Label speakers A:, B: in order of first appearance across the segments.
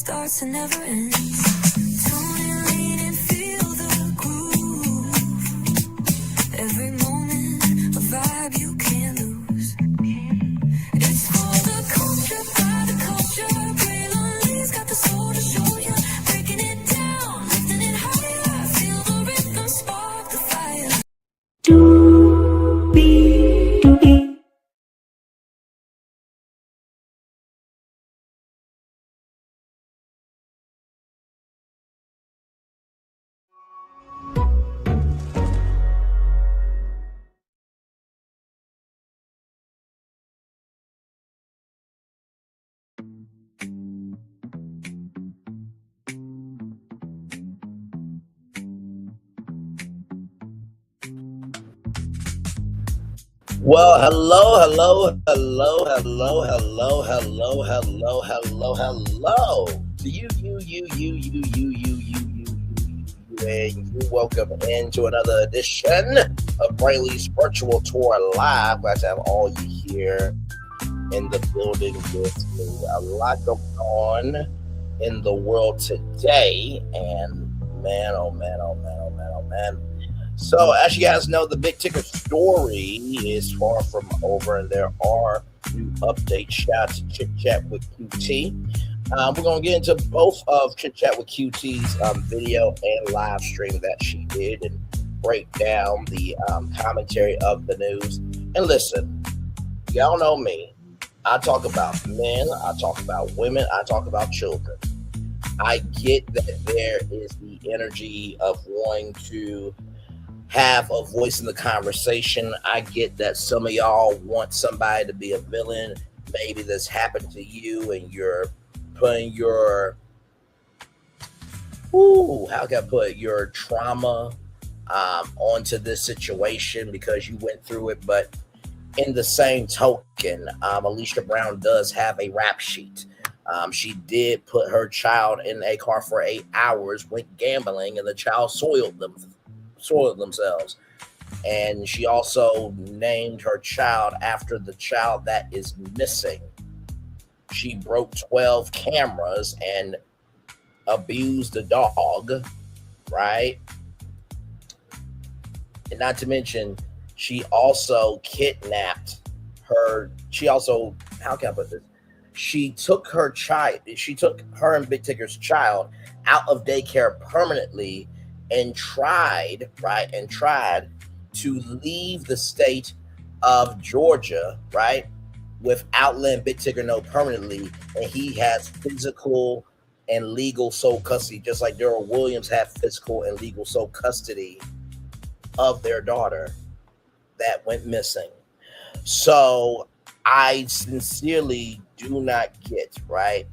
A: starts and never ends. Tone and lean and feel the groove. Every moment, a vibe you can't lose. It's for the culture, by the culture. Braylon's got the soul to show you. Breaking it down, lifting it higher. Feel the rhythm, spark the fire.
B: Well, hello to you, and you. Welcome into another edition of Brayley's Virtual Tour Live. Glad to have all you here in the building with me. A lot going on in the world today, and man. So, as you guys know, the big ticker story is far from over, and there are new updates. Shout out to Chit Chat with QT. We're going to get into both of Chit Chat with QT's video and live stream that she did and break down the commentary of the news. And listen, y'all know me. I talk about men, I talk about women, I talk about children. I get that there is the energy of wanting to have a voice in the conversation. I get that some of y'all want somebody to be a villain. Maybe this happened to you and you're putting your, how can I put it, your trauma onto this situation because you went through it. But in the same token, Alicia Brown does have a rap sheet. She did put her child in a car for 8 hours, went gambling, and the child soiled themselves. And she also named her child after the child that is missing. She broke 12 cameras and abused the dog, right? And not to mention, she also kidnapped her. How can I put this? She took her and Big Tigger's child out of daycare permanently and tried to leave the state of Georgia, right, without letting Big Tigger know permanently, and he has physical and legal sole custody, just like Daryl Williams had physical and legal sole custody of their daughter that went missing. So I sincerely do not get, right,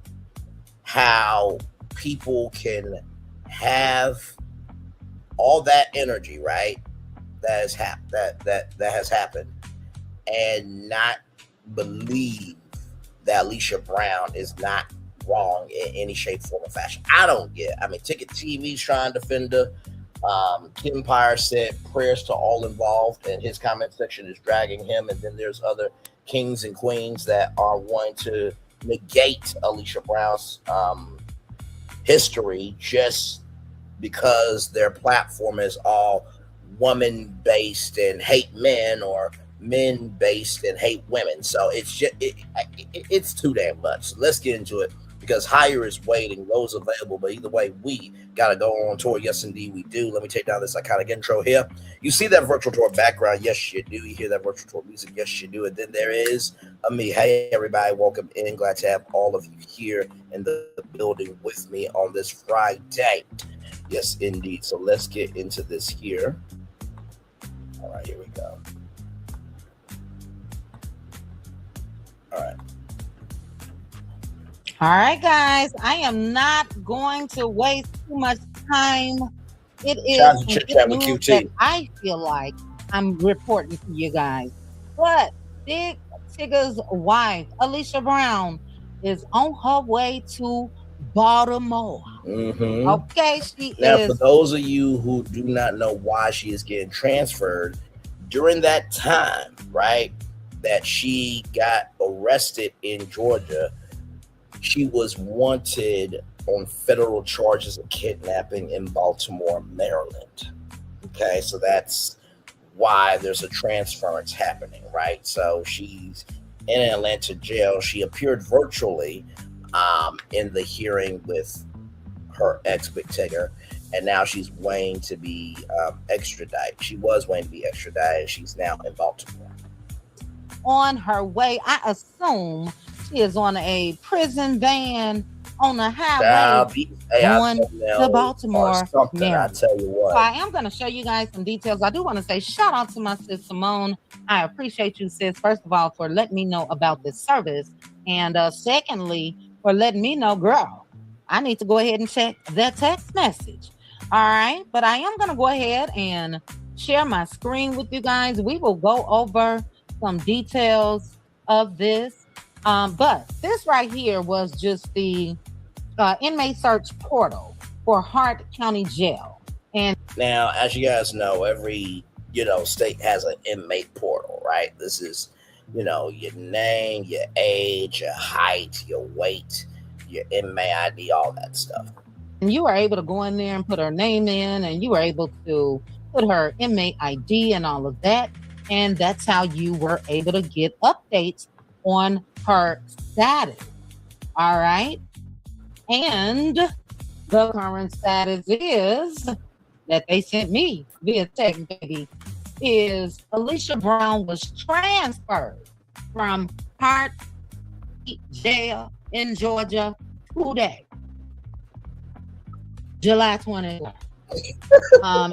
B: how people can have all that energy, right, that has happened, and not believe that Alicia Brown is not wrong in any shape, form, or fashion. I don't get it. I mean, Ticket TV's trying to defend her. Kim Pyre said prayers to all involved, and his comment section is dragging him. And then there's other kings and queens that are wanting to negate Alicia Brown's history just because their platform is all woman-based and hate men, or men-based and hate women. So it's just it's too damn much. So let's get into it, because higher is waiting, low is available. But either way, we got to go on tour. Yes, indeed, we do. Let me take down this iconic intro here. You see that virtual tour background? Yes, you do. You hear that virtual tour music? Yes, you do. And then there is me. Hey, everybody, welcome in. Glad to have all of you here in the building with me on this Friday. Yes, indeed. So let's get into this here. All right, here we go. All
C: right, guys. I am not going to waste too much time. It is that I feel like I'm reporting to you guys. But Big Tigger's wife, Alicia Brown, is on her way to Baltimore.
B: Mm-hmm.
C: Okay,
B: Now, for those of you who do not know why she is getting transferred, during that time, right, that she got arrested in Georgia, She was wanted on federal charges of kidnapping in Baltimore, Maryland. Okay, so that's why there's a transference happening, right? So she's in an Atlanta jail. She appeared virtually in the hearing with her ex, Big Tigger, and now she's waiting to be extradited. She was waiting to be extradited. She's now in Baltimore.
C: On her way, I assume she is on a prison van on the highway going to Baltimore, Maryland.
B: I tell you what.
C: So I am going to show you guys some details. I do want to say shout out to my sis Simone. I appreciate you, sis, first of all, for letting me know about this service. And secondly, for letting me know, girl, I need to go ahead and check that text message. All right. But I am going to go ahead and share my screen with you guys. We will go over some details of this. But this right here was just the inmate search portal for Hart County Jail. And
B: now, as you guys know, every state has an inmate portal, right? This is, your name, your age, your height, your weight, your inmate ID, all that stuff.
C: And you were able to go in there and put her name in, and you were able to put her inmate ID and all of that. And that's how you were able to get updates on her status. All right. And the current status is that they sent me via text, baby, is Alicia Brown was transferred from Hart Jail in Georgia today, July 21st.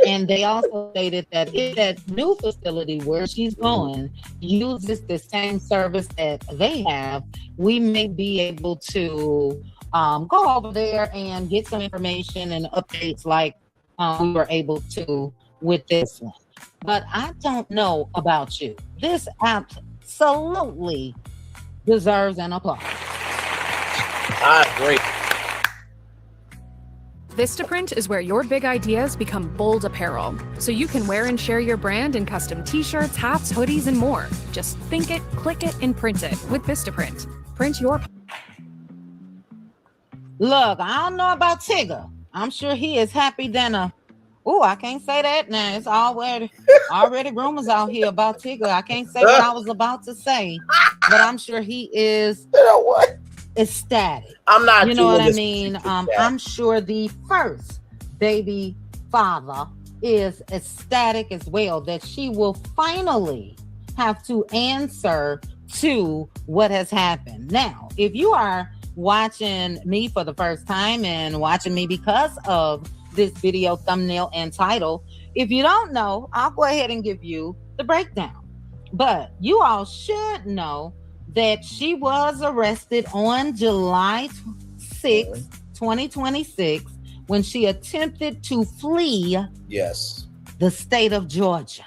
C: And they also stated that if that new facility where she's going uses the same service that they have, we may be able to go over there and get some information and updates like we were able to with this one. But I don't know about you. This absolutely deserves an applause.
B: I agree.
D: Vistaprint is where your big ideas become bold apparel, so you can wear and share your brand in custom t-shirts, hats, hoodies, and more. Just think it, click it, and print it with Vistaprint. Print your...
C: Look, I don't know about Tigger. I'm sure he is happy than a... Oh, I can't say that now. It's already rumors out here about Tigger. I can't say what I was about to say, but I'm sure he is...
B: You know what?
C: Ecstatic.
B: I'm not.
C: You know what I mean? I'm sure the first baby father is ecstatic as well that she will finally have to answer to what has happened. Now, if you are watching me for the first time and watching me because of this video thumbnail and title, if you don't know, I'll go ahead and give you the breakdown. But you all should know that she was arrested on July 6, 2026, when she attempted to flee the state of Georgia.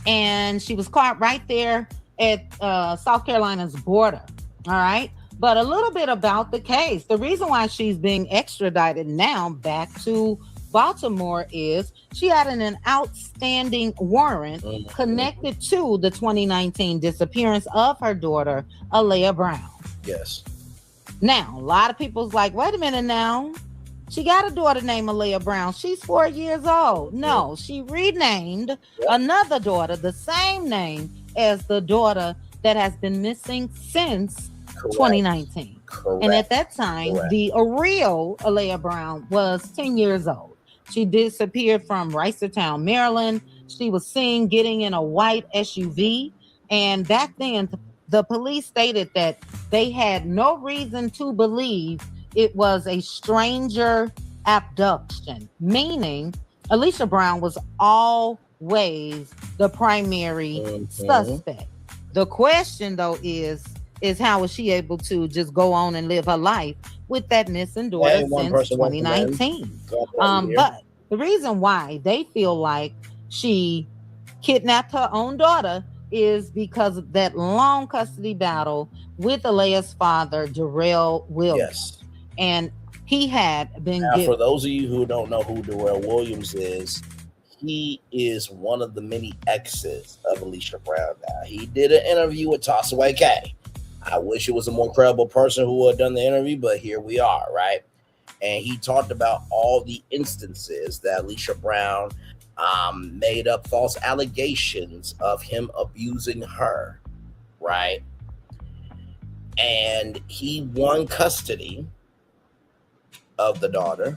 C: And she was caught right there at South Carolina's border. All right. But a little bit about the case. The reason why she's being extradited now back to Baltimore is she had an outstanding warrant connected to the 2019 disappearance of her daughter, Alicia Brown.
B: Yes.
C: Now, a lot of people's like, wait a minute now. She got a daughter named Alicia Brown. She's 4 years old. No, she renamed another daughter the same name as the daughter that has been missing since 2019.
B: Correct.
C: And at that time, the real Alicia Brown was 10 years old. She disappeared from Reisterstown, Maryland. She was seen getting in a white SUV. And back then, the police stated that they had no reason to believe it was a stranger abduction, meaning Alicia Brown was always the primary suspect. The question, though, is how was she able to just go on and live her life with that missing daughter since 2019? But the reason why they feel like she kidnapped her own daughter is because of that long custody battle with Alicia's father, Darrell Williams. Yes. And he had been
B: for those of you who don't know who Darrell Williams is, he is one of the many exes of Alicia Brown. Now, he did an interview with Tossaway K. I wish it was a more credible person who would have done the interview, but here we are, right? And he talked about all the instances that Alicia Brown made up false allegations of him abusing her, right? And he won custody of the daughter,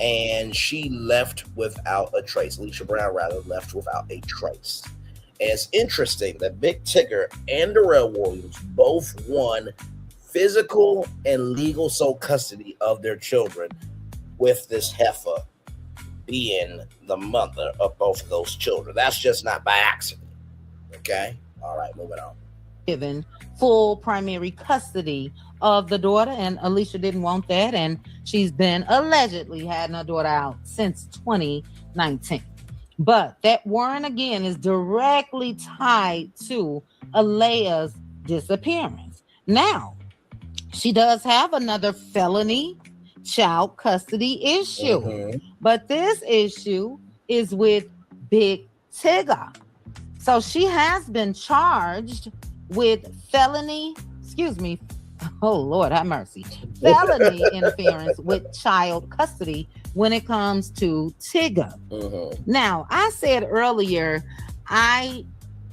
B: and she left without a trace. Alicia Brown, rather, left without a trace. And it's interesting that Big Tigger and Darrell Williams both won physical and legal sole custody of their children, with this heifer being the mother of both of those children. That's just not by accident. Okay? All right, moving on.
C: Given full primary custody of the daughter, and Alicia didn't want that, and she's been allegedly having her daughter out since 2019. But that warrant, again, is directly tied to Alea's disappearance. Now, she does have another felony child custody issue, but this issue is with Big Tigger. So she has been charged with felony interference with child custody when it comes to Tigger. Now, I said earlier, I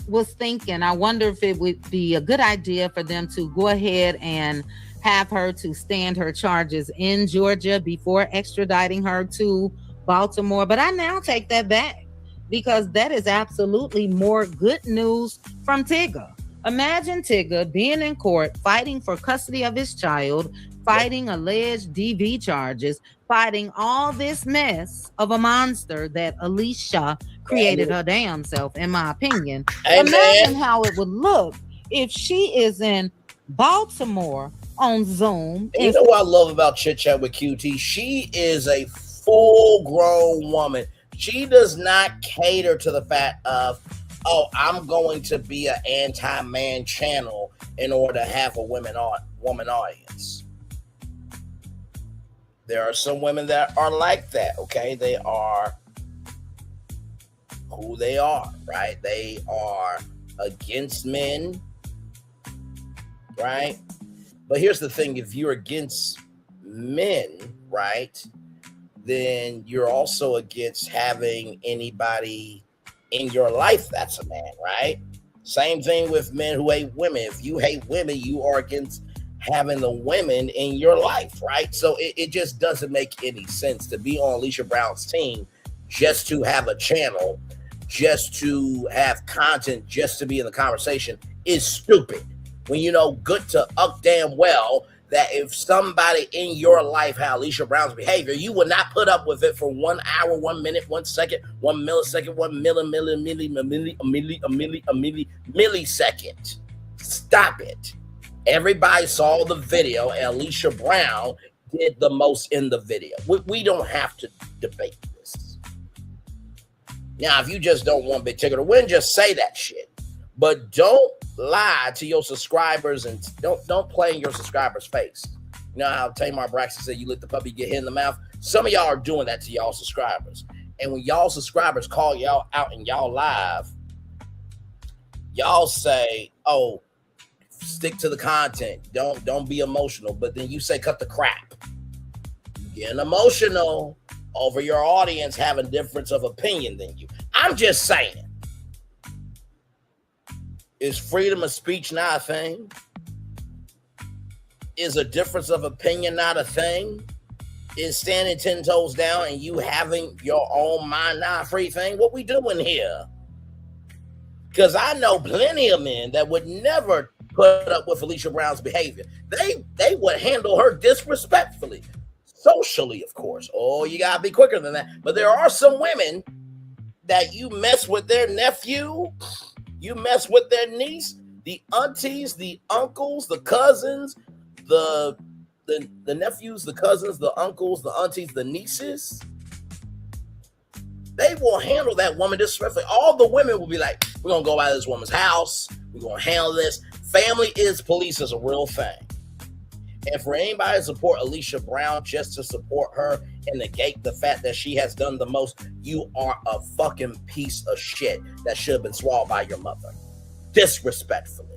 C: was thinking, I wonder if it would be a good idea for them to go ahead and have her to stand her charges in Georgia before extraditing her to Baltimore. But I now take that back, because that is absolutely more good news from Tigger. Imagine Tigger being in court, fighting for custody of his child, fighting alleged DV charges, fighting all this mess of a monster that Alicia created her damn self, in my opinion. Imagine how it would look if she is in Baltimore on Zoom.
B: And you know what I love about Chit Chat with QT? She is a full-grown woman. She does not cater to the fact of, oh, I'm going to be an anti-man channel in order to have a woman audience. There are some women that are like that, okay? They are who they are, right? They are against men, right? But here's the thing, if you're against men, right, then you're also against having anybody in your life that's a man, right? Same thing with men who hate women. If you hate women, you are against having the women in your life, right? So it just doesn't make any sense to be on Alicia Brown's team just to have a channel, just to have content, just to be in the conversation is stupid. When you know good to damn well that if somebody in your life had Alicia Brown's behavior, you would not put up with it for 1 hour, 1 minute, 1 second, 1 millisecond, 1 millisecond. Stop it. Everybody saw the video, and Alicia Brown did the most in the video. We don't have to debate this. Now, if you just don't want Big Tigger to win, just say that shit. But don't lie to your subscribers, and don't play in your subscribers' face. You know how Tamar Braxton said you let the puppy get hit in the mouth? Some of y'all are doing that to y'all subscribers. And when y'all subscribers call y'all out and y'all live, y'all say, oh, stick to the content. Don't be emotional. But then you say cut the crap. You're getting emotional over your audience having difference of opinion than you. I'm just saying. Is freedom of speech not a thing? Is a difference of opinion not a thing? Is standing 10 toes down and you having your own mind not a free thing? What we doing here? Because I know plenty of men that would never put up with Alicia Brown's behavior. They would handle her disrespectfully. Socially, of course. Oh, you gotta be quicker than that. But there are some women that you mess with their nephew, you mess with their niece, the aunties, the uncles, the cousins, the nephews, the cousins, the uncles, the aunties, the nieces. They will handle that woman disrespectfully. All the women will be like, we're going to go by this woman's house. We're going to handle this. Family is police is a real thing. And for anybody to support Alicia Brown just to support her and negate the fact that she has done the most, you are a fucking piece of shit that should have been swallowed by your mother. Disrespectfully.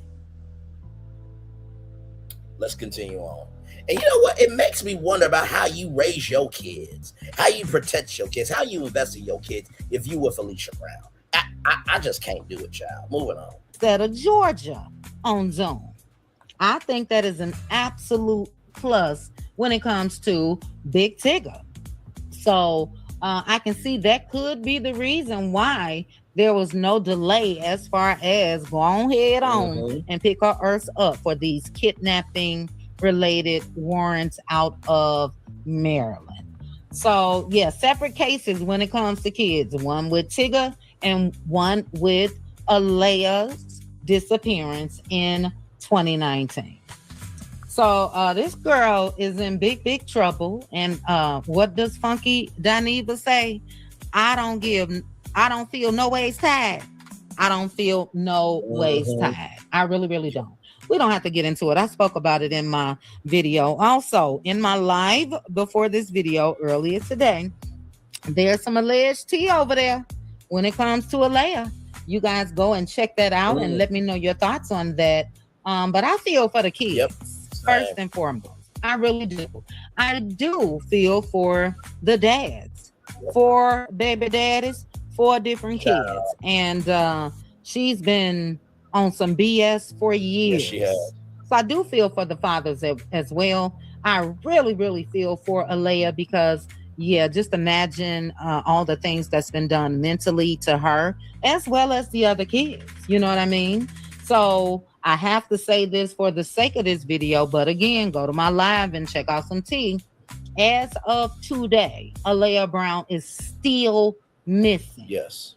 B: let's continue on. And you know what? It makes me wonder about how you raise your kids, how you protect your kids, how you invest in your kids if you with Alicia Brown. I just can't do it, child. Moving on.
C: Instead of Georgia on Zoom. I think that is an absolute plus when it comes to Big Tigger. So I can see that could be the reason why there was no delay as far as go on head on and pick her earth up for these kidnapping related warrants out of Maryland. So yeah, separate cases when it comes to kids, one with Tigger and one with Alea's disappearance in 2019. So this girl is in big trouble. And what does Funky Dineva say? I don't feel no ways tied. I don't feel no ways tied. I really don't. We don't have to get into it. I spoke about it in my video. Also, in my live before this video earlier today, there's some alleged tea over there when it comes to Alea. You guys go and check that out and let me know your thoughts on that. But I feel for the kids, first and foremost. I really do. I do feel for the dads, for baby daddies, for different kids. And she's been on some BS for years.
B: Yes, she has.
C: So I do feel for the fathers as well. I really feel for Alea because, yeah, just imagine all the things that's been done mentally to her as well as the other kids. You know what I mean? So I have to say this for the sake of this video, but again, go to my live and check out some tea. As of today, Alicia Brown is still missing.
B: Yes.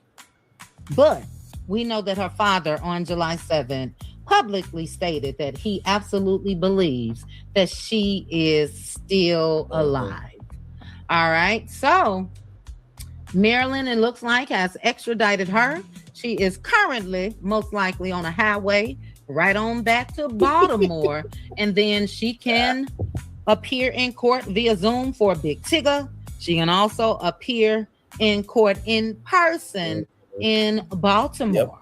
C: But we know that her father on July 7th publicly stated that he absolutely believes that she is still alive. All right. So Maryland, it looks like, has extradited her. She is currently most likely on a highway right on back to Baltimore. And then she can appear in court via Zoom for Big Tigger. She can also appear in court in person in Baltimore.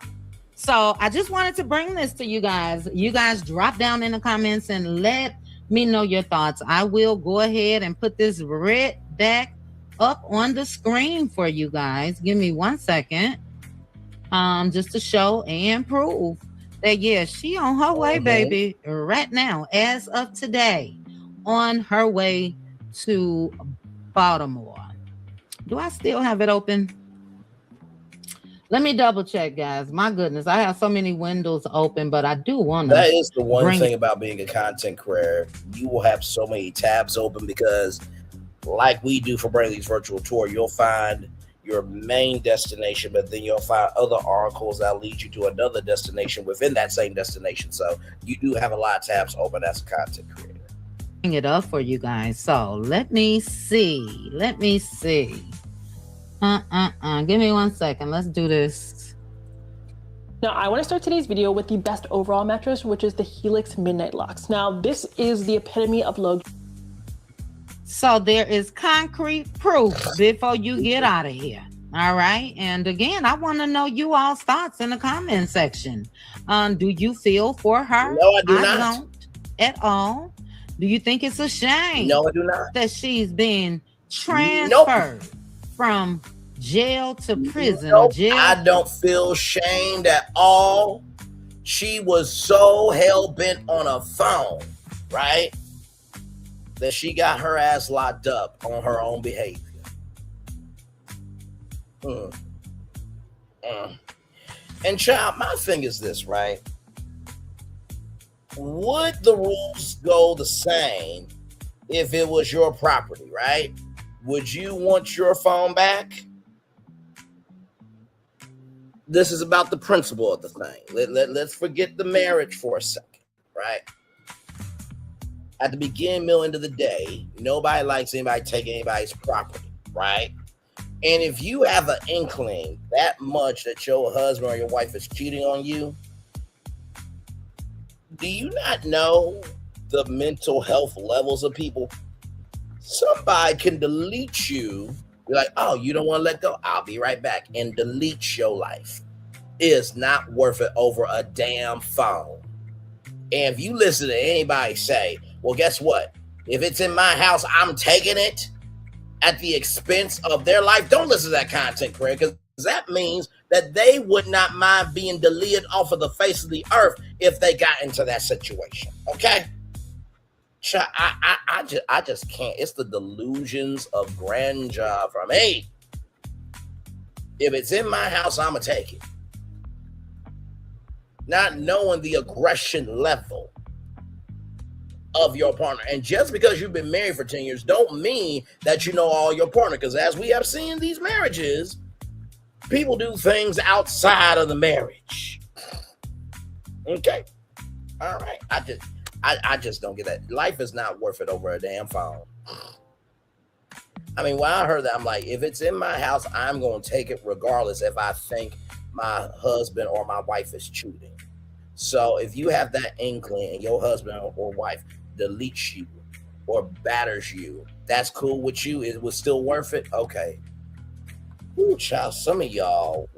C: So I just wanted to bring this to you guys. You guys drop down in the comments and let me know your thoughts. I will go ahead and put this red back up on the screen for you guys. Give me 1 second. Just to show and prove that, yeah, she on her way, baby, right now, as of today, on her way to Baltimore. Do I still have it open? Let me double check, guys. My goodness, I have so many windows open, but I do want to.
B: That is the one thing about being a content creator. You will have so many tabs open because, like we do for Brainley's virtual tour, you'll find your main destination, but then you'll find other articles that lead you to another destination within that same destination. So you do have a lot of tabs open as a content creator.
C: Bring it up for you guys. So let me see. Give me 1 second. Let's do this.
E: Now, I want to start today's video with the best overall mattress, which is the Helix Midnight Lux. Now, this is the epitome of luxury.
C: So there is concrete proof before you get out of here. All right. And again, I want to know you all's thoughts in the comment section. Do you feel for her?
B: No, I do not.
C: I don't at Do you think it's a shame?
B: No, I do not.
C: That she's been transferred from jail to prison.
B: I don't feel shamed at all. She was so hell-bent on a phone, right, that she got her ass locked up on her own behavior. And child, my thing is this, right? Would the rules go the same if it was your property, right? Would you want your phone back? This is about the principle of the thing. Let's forget the marriage for a second, right? At the beginning, middle, end of the day, nobody likes anybody taking anybody's property, right? And if you have an inkling that much that your husband or your wife is cheating on you, do you not know the mental health levels of people? Somebody can delete you. You're like, oh, you don't want to let go? I'll be right back. And delete your life. It is not worth it over a damn phone. And if you listen to anybody say, well, guess what? If it's in my house, I'm taking it at the expense of their life. Don't listen to that content, Craig, because that means that they would not mind being deleted off of the face of the earth if they got into that situation. Okay? I just can't. It's the delusions of grandeur from me. If it's in my house, I'm going to take it. Not knowing the aggression level of your partner. And just because you've been married for 10 years don't mean that you know all your partner. Because as we have seen in these marriages, people do things outside of the marriage. Okay. All right. I just don't get that. Life is not worth it over a damn phone. I mean, when I heard that, I'm like, if it's in my house, I'm going to take it regardless if I think my husband or my wife is cheating. So if you have that inkling and your husband or wife deletes you or batters you, that's cool with you. It was still worth it. Okay. Ooh, child, some of y'all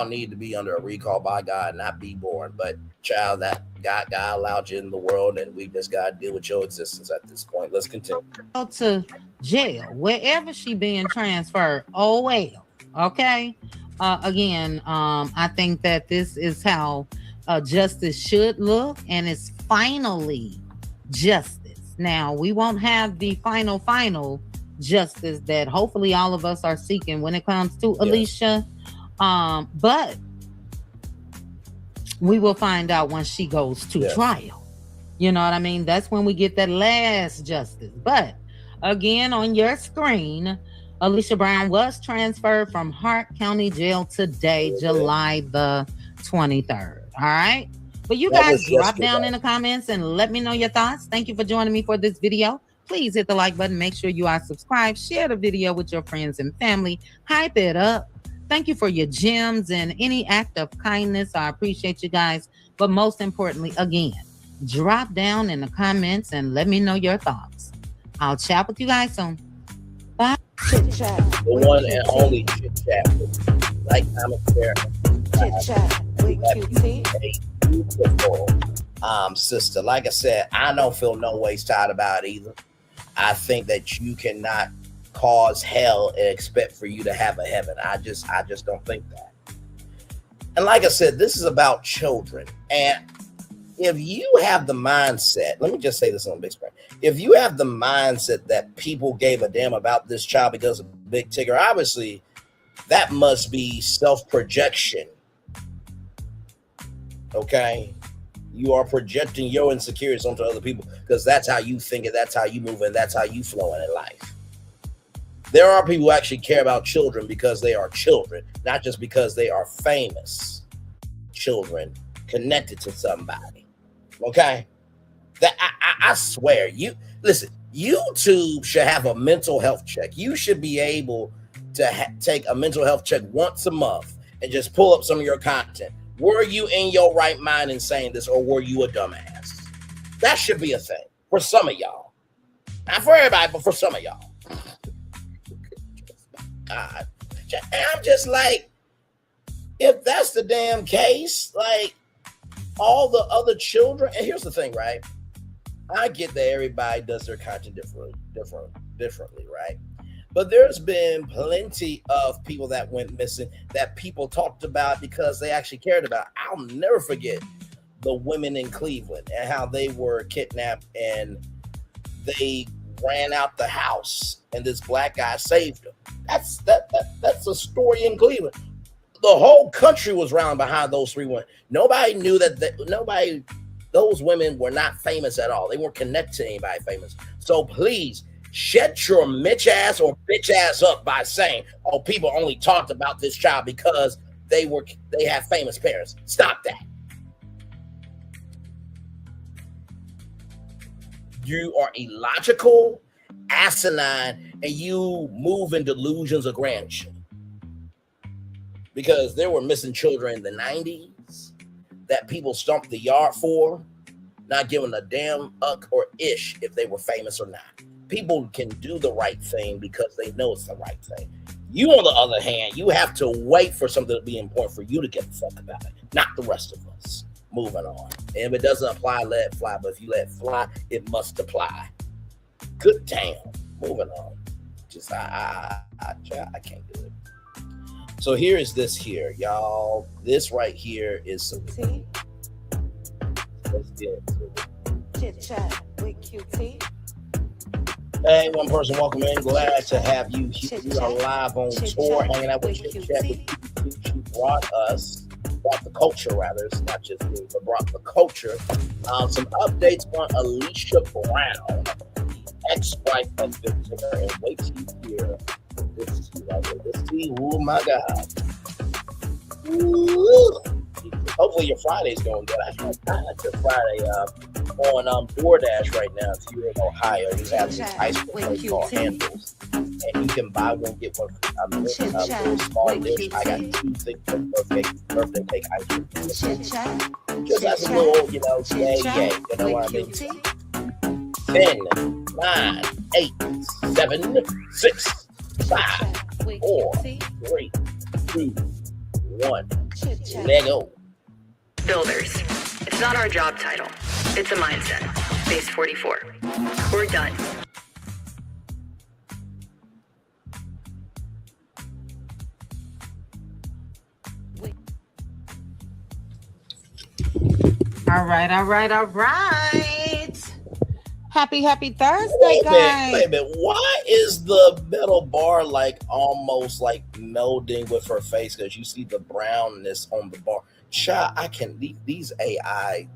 B: need to be under a recall by God and not be born. But child, that God allowed you in the world, and we just got to deal with your existence at this point. Let's continue.
C: Go to jail, wherever she being transferred. Oh well. Okay. Again, I think that this is how justice should look, and it's finally justice. Now, we won't have the final justice that hopefully all of us are seeking when it comes to Alicia, but we will find out once she goes to trial. You know what I mean? That's when we get that last justice. But again, on your screen, Alicia Brown was transferred from Hart County Jail today, July the 23rd. All right. But you guys drop down in the comments and let me know your thoughts. Thank you for joining me for this video. Please hit the like button. Make sure you are subscribed. Share the video with your friends and family. Hype it up. Thank you for your gems and any act of kindness. I appreciate you guys. But most importantly, again, drop down in the comments and let me know your thoughts. I'll chat with you guys soon. Bye.
B: Chit chat. The one and only chit chat. Like, comment, share. Chit chat. Beautiful sister. Like I said, I don't feel no ways tired about it either. I think that you cannot cause hell and expect for you to have a heaven. I just don't think that. And like I said, this is about children. And if you have the mindset, let me just say this on a big screen. If you have the mindset that people gave a damn about this child because of Big Tigger, obviously that must be self-projection. Okay? You are projecting your insecurities onto other people because that's how you think and that's how you move and that's how you flowing in life. There are people who actually care about children because they are children, not just because they are famous children connected to somebody. Okay? That I swear, YouTube should have a mental health check. You should be able to take a mental health check once a month and just pull up some of your content. Were you in your right mind in saying this, or were you a dumbass? That should be a thing for some of y'all. Not for everybody, but for some of y'all. God. And I'm just like, if that's the damn case, like all the other children, and here's the thing, right? I get that everybody does their content differently, right? But there's been plenty of people that went missing that people talked about because they actually cared about. I'll never forget the women in Cleveland and how they were kidnapped and they ran out the house and this black guy saved them. That's a story in Cleveland. The whole country was round behind those three women. Nobody knew those women were not famous at all. They weren't connected to anybody famous. So please, shut your Mitch ass or bitch ass up by saying, oh, people only talked about this child because they have famous parents. Stop that. You are illogical, asinine, and you move in delusions of grandeur. Because there were missing children in the 90s that people stomped the yard for, not giving a damn uck or ish if they were famous or not. People can do the right thing because they know it's the right thing. You, on the other hand, you have to wait for something to be important for you to give a fuck about it, not the rest of us. Moving on. And if it doesn't apply, let it fly. But if you let it fly, it must apply. Good damn. Moving on. Just I can't do it. So here is this here, y'all. This right here is some tea. Let's get into it.
A: Chit chat with QT.
B: Hey, one person, welcome in. Glad to have you here. We are live on tour, hanging out with Chit Chat with QT. She brought the culture, rather. It's not just me, but brought the culture. Some updates on Alicia Brown, ex-wife of Tigger, and wait till you hear this tea right here. This tea, oh my God. Ooh. Hopefully your Friday's going good. I had your Friday on DoorDash right now. If you're in Ohio, we have this ice cream place called Handles, and you can buy one, get one. A little small dish. I got 2 thick birthday cake ice cream. Just as a little, yay. You know what I mean? 10, 9, 8, 7, 6, 5, 4, 3, 2, 1. Let go.
F: Builders. It's not our job title. It's a mindset. Base 44. We're done.
C: All right. Happy Thursday, guys.
B: Wait a minute. Why is the metal bar like almost like melding with her face? Because you see the brownness on the bar. Child, I can these AI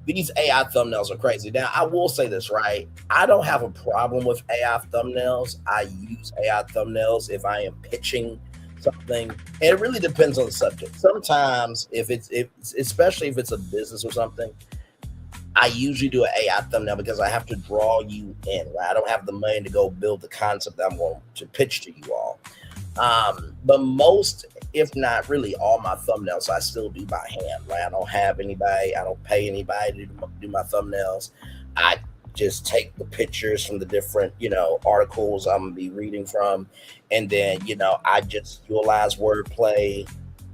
B: thumbnails are crazy. Now, I will say this, right? I don't have a problem with AI thumbnails. I use AI thumbnails if I am pitching something. And it really depends on the subject. Sometimes especially if it's a business or something, I usually do an AI thumbnail because I have to draw you in, right? I don't have the money to go build the concept that I'm going to pitch to you all. But most, if not really all my thumbnails, I still do by hand, right? I don't have anybody, I don't pay anybody to do my thumbnails. I just take the pictures from the different, articles I'm gonna be reading from. And then, I just utilize wordplay.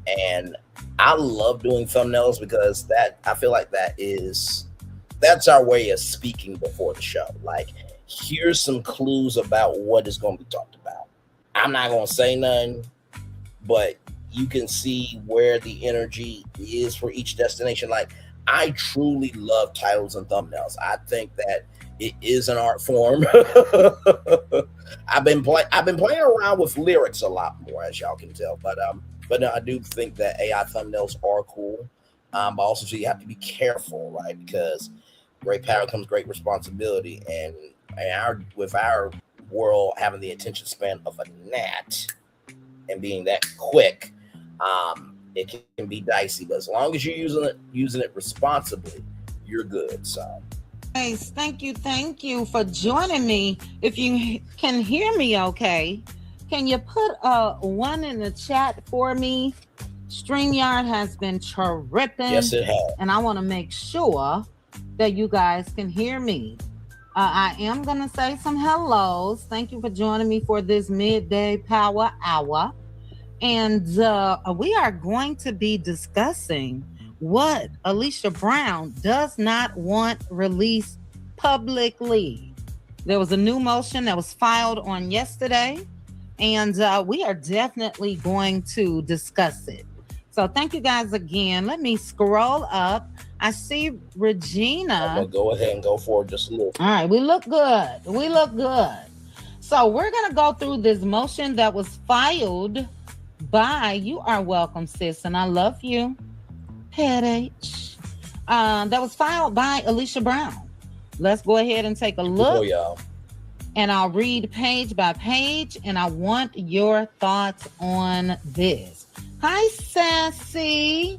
B: And I love doing thumbnails because I feel like that's our way of speaking before the show. Like, here's some clues about what is going to be talked about. I'm not going to say nothing, but you can see where the energy is for each destination. Like, I truly love titles and thumbnails. I think that it is an art form. I've been playing around with lyrics a lot more, as y'all can tell. But no, I do think that AI thumbnails are cool. But also, so you have to be careful, right? Because great power comes great responsibility, and with our world having the attention span of a gnat and being that quick, it can be dicey. But as long as you're using it responsibly, you're good. So,
C: guys, thank you for joining me. If you can hear me, okay, can you put a 1 in the chat for me? StreamYard has been tripping.
B: Yes, it has,
C: and I want to make sure that you guys can hear me. I am going to say some hellos. Thank you for joining me for this midday power hour. And we are going to be discussing what Alicia Brown does not want released publicly. There was a new motion that was filed on yesterday, and we are definitely going to discuss it. So thank you guys again. Let me scroll up. I see Regina.
B: I'm gonna go ahead and go for it just a little.
C: All right, we look good. So we're gonna go through this motion that was filed by, you are welcome, sis, and I love you, H. That was filed by Alicia Brown. Let's go ahead and take a look.
B: Y'all.
C: And I'll read page by page, and I want your thoughts on this. Hi, Sassy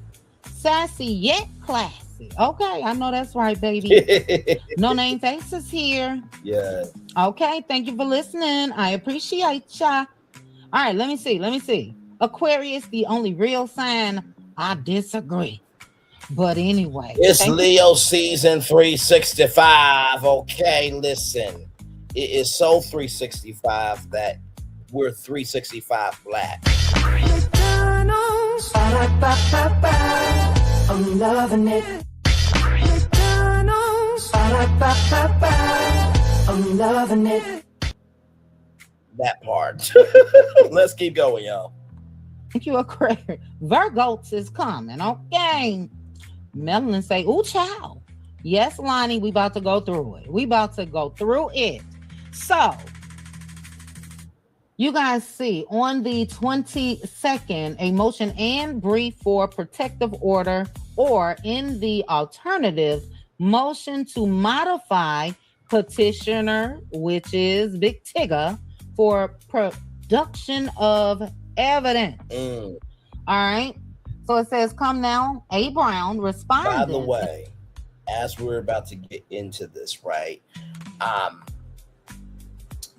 C: yet classy. Okay, I know that's right, baby. No name faces here.
B: Yeah.
C: Okay, thank you for listening. I appreciate ya. All right, let me see. Aquarius, the only real sign. I disagree. But anyway.
B: It's Leo season 365. Okay, listen. It is so 365 that we're 365 black.
A: McDonald's. I'm loving it. McDonald's. I'm loving it.
B: That part. Let's keep going, y'all.
C: Thank you, Aquarius. Virgos is coming, okay? Melanie say, ooh, child. Yes, Lonnie, we about to go through it. We about to go through it. So, you guys see on the 22nd, a motion and brief for protective order, or in the alternative, motion to modify petitioner, which is Big Tigger, for production of evidence. All right. So it says, come now, A. Brown responded.
B: By the way, as we're about to get into this, right?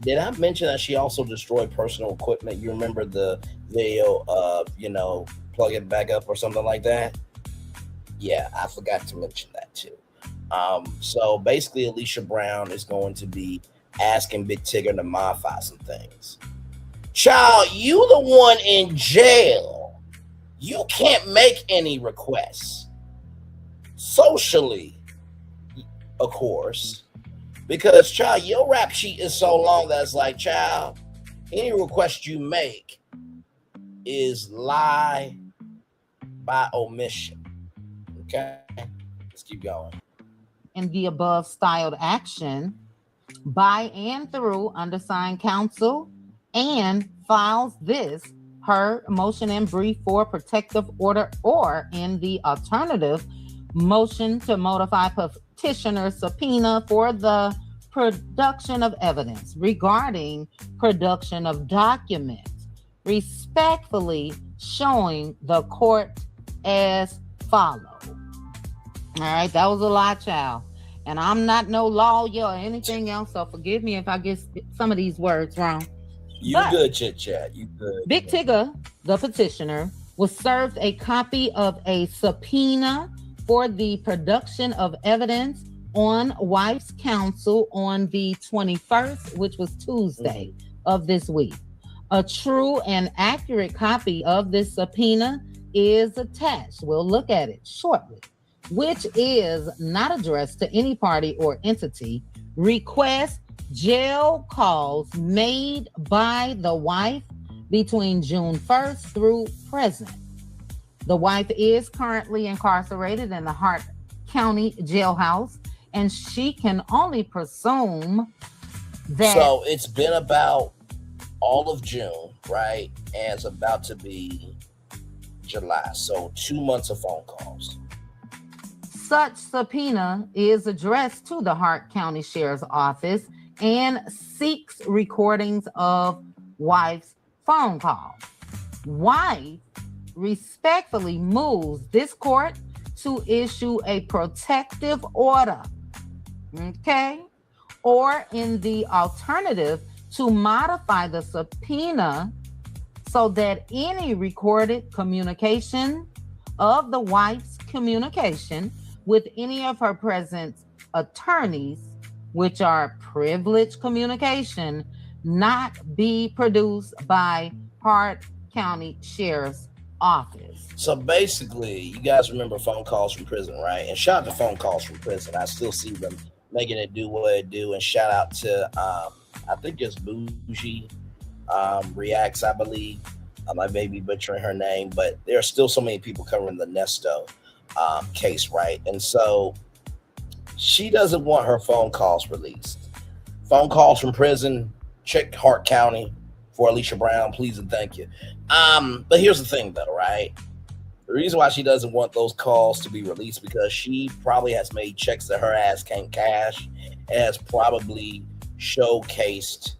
B: Did I mention that she also destroyed personal equipment? You remember the video of, plug it back up or something like that? Yeah, I forgot to mention that too. So basically, Alicia Brown is going to be asking Big Tigger to modify some things. Child, you the one in jail. You can't make any requests. Socially, of course. Because, child, your rap sheet is so long that it's like, child, any request you make is lie by omission. Okay? Let's keep going.
C: In the above styled action by and through undersigned counsel, and files this, her motion and brief for protective order, or in the alternative, motion to modify petitioner subpoena for the production of evidence regarding production of documents, respectfully showing the court as follows. All right, that was a lot, child. And I'm not no lawyer or anything else, so forgive me if I get some of these words wrong.
B: You good, Chit Chat. You good.
C: Big Tigger, the petitioner, was served a copy of a subpoena for the production of evidence on wife's counsel on the 21st, which was Tuesday of this week. A true and accurate copy of this subpoena is attached. We'll look at it shortly, which is not addressed to any party or entity. Request jail calls made by the wife between June 1st through present. The wife is currently incarcerated in the Hart County jailhouse, and she can only presume that.
B: So it's been about all of June, right? And it's about to be July. So 2 months of phone calls.
C: Such subpoena is addressed to the Hart County Sheriff's Office and seeks recordings of wife's phone call. Wife respectfully moves this court to issue a protective order, okay? Or in the alternative, to modify the subpoena so that any recorded communication of the wife's communication with any of her present attorneys, which are privileged communication, not be produced by Hart County Sheriff's Office.
B: So basically, you guys remember phone calls from prison, right? And shout out to phone calls from prison. I still see them making it do what it do. And shout out to, I think it's Bougie Reacts, I believe. I may be butchering her name, but there are still so many people covering the Nesto case, right? And so she doesn't want her phone calls released. Phone calls from prison, check Hart County for Alicia Brown, please and thank you. But here's the thing though, right? The reason why she doesn't want those calls to be released because she probably has made checks that her ass can't cash and has probably showcased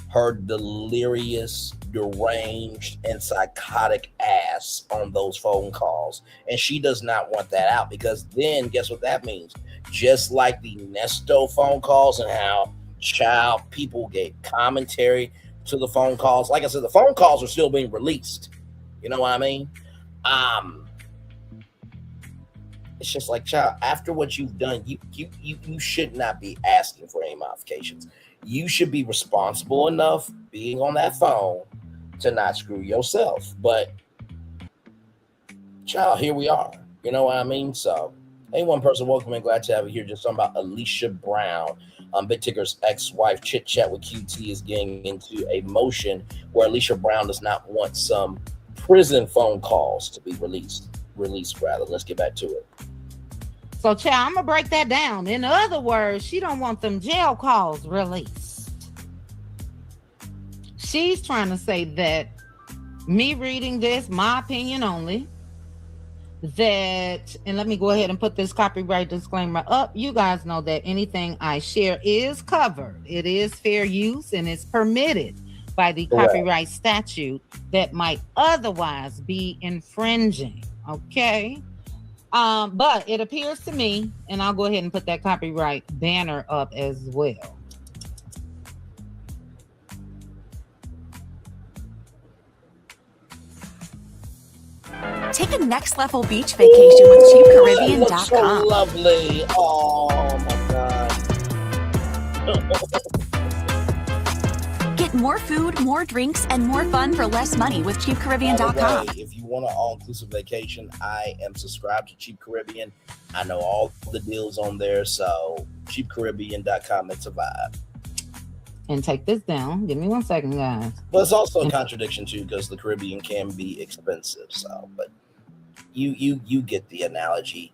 B: her delirious, deranged, and psychotic ass on those phone calls. And she does not want that out because then guess what that means? Just like the Nesto phone calls and how child people gave commentary to the phone calls. Like I said, the phone calls are still being released. You know what I mean? it's just like, child, after what you've done, you should not be asking for any modifications. You should be responsible enough being on that phone to not screw yourself. But child, here we are. You know what I mean? So, hey, one person, welcome and glad to have you here. Just talking about Alicia Brown. Big Tigger's ex-wife Chit Chat with QT is getting into a motion where Alicia Brown does not want some prison phone calls to be released. Let's get back to it.
C: So, child, I'm gonna break that down. In other words, she don't want them jail calls released. She's trying to say that me reading this, my opinion only, that, and let me go ahead and put this copyright disclaimer up. You guys know that anything I share is covered. It is fair use and it's permitted by the copyright statute that might otherwise be infringing. Okay. But it appears to me, and I'll go ahead and put that copyright banner up as well.
G: Take a next level beach vacation with CheapCaribbean.com.
B: So lovely. Oh my God.
G: Get more food, more drinks, and more fun for less money with CheapCaribbean.com.
B: If you want an all-inclusive vacation, I am subscribed to Cheap Caribbean. I know all the deals on there, so CheapCaribbean.com, it's a vibe.
C: And take this down. Give me 1 second, guys.
B: But it's also a contradiction too, because the Caribbean can be expensive. So, but you get the analogy.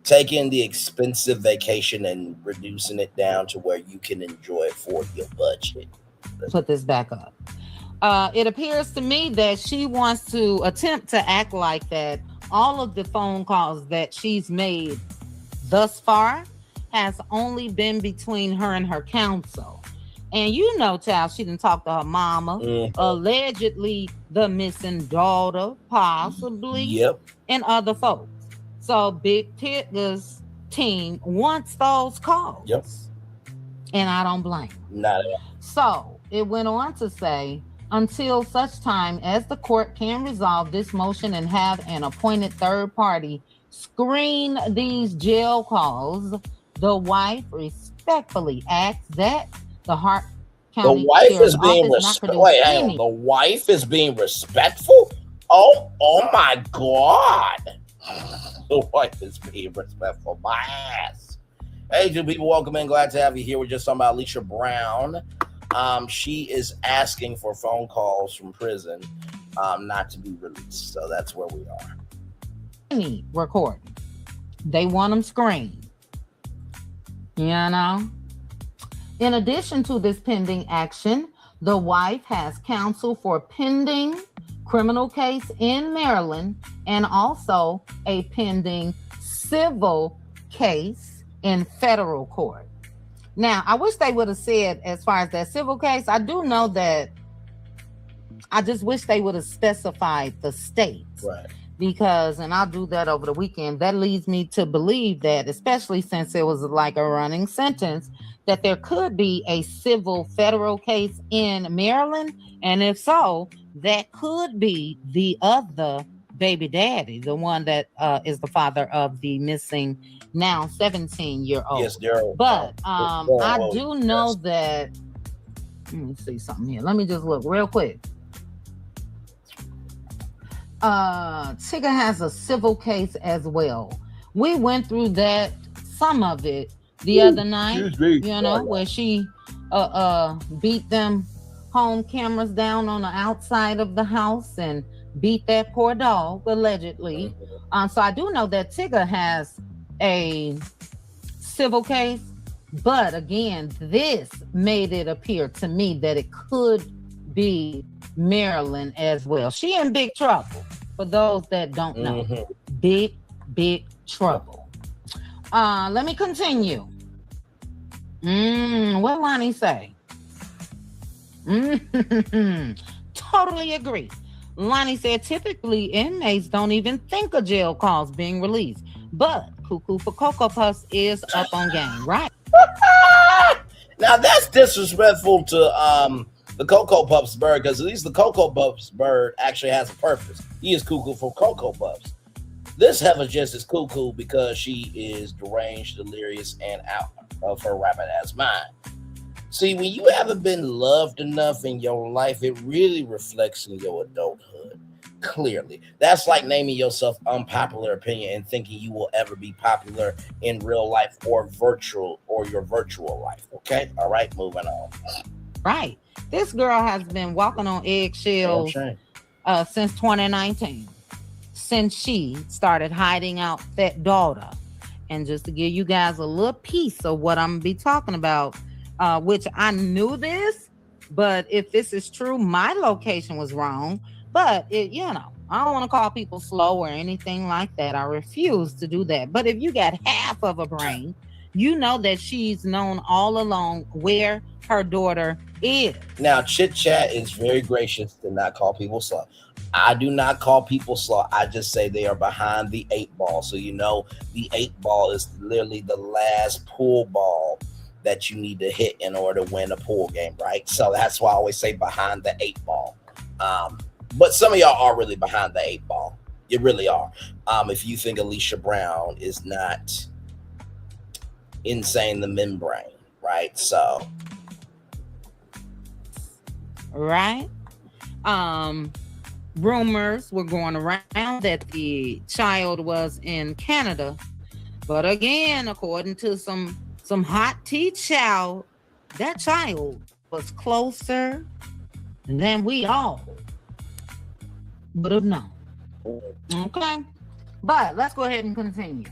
B: Taking the expensive vacation and reducing it down to where you can enjoy it for your budget.
C: Put this back up. It appears to me that she wants to attempt to act like that all of the phone calls that she's made thus far has only been between her and her counsel. And you know, child, she didn't talk to her mama, allegedly the missing daughter, possibly, and other folks. So Big Tigger's team wants those calls. And I don't blame them.
B: Not at all.
C: So it went on to say, until such time as the court can resolve this motion and have an appointed third party screen these jail calls, the wife respectfully asks that the Hart County
B: the wife
C: Sheriff's
B: is being the wife is being respectful. Oh my God! The wife is being respectful. My ass. Hey, two people, welcome in. Glad to have you here. We're just talking about Alicia Brown. She is asking for phone calls from prison, not to be released. So that's where we are.
C: Recording. They want them screened. You know. In addition to this pending action, the wife has counsel for pending criminal case in Maryland and also a pending civil case in federal court. Now, I wish they would have said, as far as that civil case, I do know that I just wish they would have specified the states.
B: Right.
C: Because, and I'll do that over the weekend, that leads me to believe that, especially since it was like a running sentence, that there could be a civil federal case in Maryland. And if so, that could be the other baby daddy, the one that is the father of the missing now 17-year-old.
B: Yes, Daryl.
C: But I do know that, let me see something here. Let me just look real quick. Tigger has a civil case as well. We went through that, some of it, the other night, you know, where she beat them home cameras down on the outside of the house and beat that poor dog, allegedly. So I do know that Tigger has a civil case, but again, this made it appear to me that it could be Maryland as well. She in big trouble, for those that don't know. Big trouble. Let me continue. What Lonnie say? Totally agree. Lonnie said typically inmates don't even think of jail calls being released, but Cuckoo for Cocoa Puffs is up on game, right?
B: Now that's disrespectful to the Cocoa Puffs bird, because at least the Cocoa Puffs bird actually has a purpose. He is Cuckoo for Cocoa Puffs. This heifer just is cuckoo because she is deranged, delirious, and out of her rabbit ass mind. See, when you haven't been loved enough in your life, it really reflects in your adulthood. Clearly, that's like naming yourself unpopular opinion and thinking you will ever be popular in real life or your virtual life. Okay, all right, moving on.
C: Right, this girl has been walking on eggshells since 2019, since she started hiding out that daughter. And just to give you guys a little piece of what I'm gonna be talking about, which I knew this, but if this is true, my location was wrong. But I don't want to call people slow or anything like that. I refuse to do that. But if you got half of a brain, you know that she's known all along where her daughter is.
B: Now, Chit Chat is very gracious to not call people slow. I do not call people slow. I just say they are behind the 8 ball. So the 8 ball is literally the last pool ball that you need to hit in order to win a pool game, right? So that's why I always say behind the 8 ball. But some of y'all are really behind the 8 ball. You really are. If you think Alicia Brown is not insane the membrane, right? So,
C: right. Rumors were going around that the child was in Canada, but again, according to some hot tea child, that child was closer than we all would have known. Okay, but let's go ahead and continue.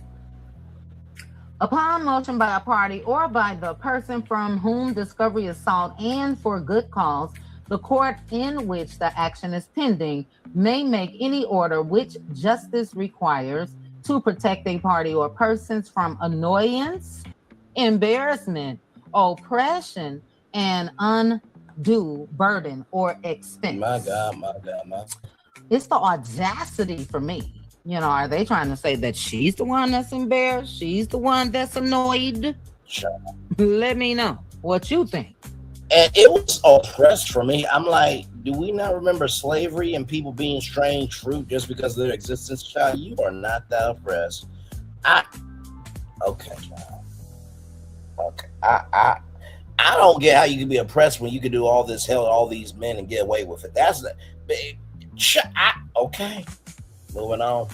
C: Upon motion by a party or by the person from whom discovery is sought and for good cause, the court in which the action is pending may make any order which justice requires to protect a party or persons from annoyance, embarrassment, oppression, and undue burden or expense.
B: My God.
C: It's the audacity for me. Are they trying to say that she's the one that's embarrassed? She's the one that's annoyed?
B: Sure.
C: Let me know what you think.
B: And it was oppressed for me. I'm like, do we not remember slavery and people being strange fruit just because of their existence, child? You are not that oppressed. Okay, child. Okay. I don't get how you can be oppressed when you can do all this hell to all these men and get away with it. That's the okay. Moving on.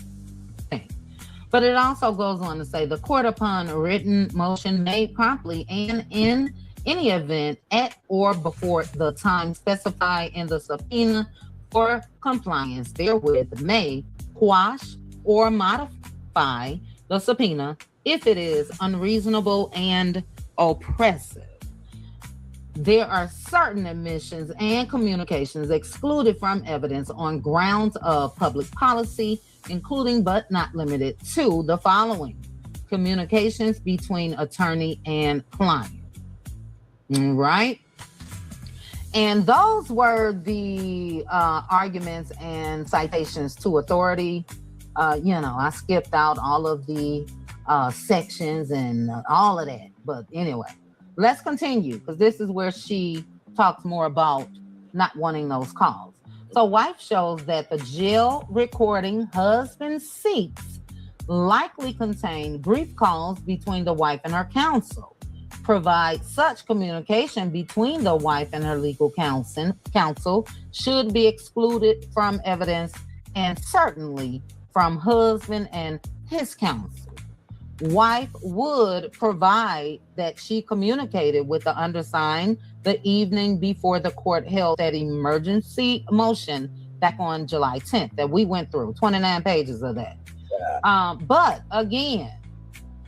C: But it also goes on to say the court upon written motion made promptly and in any event at or before the time specified in the subpoena for compliance therewith may quash or modify the subpoena if it is unreasonable and oppressive. There are certain admissions and communications excluded from evidence on grounds of public policy, including but not limited to the following: communications between attorney and client. Right? And those were the arguments and citations to authority. I skipped out all of the sections and all of that. But anyway, let's continue, because this is where she talks more about not wanting those calls. So wife shows that the jail recording husband seeks likely contained brief calls between the wife and her counsel. Provide such communication between the wife and her legal counsel should be excluded from evidence and certainly from husband and his counsel. Wife would provide that she communicated with the undersigned the evening before the court held that emergency motion back on July 10th that we went through, 29 pages of that. Yeah. But again,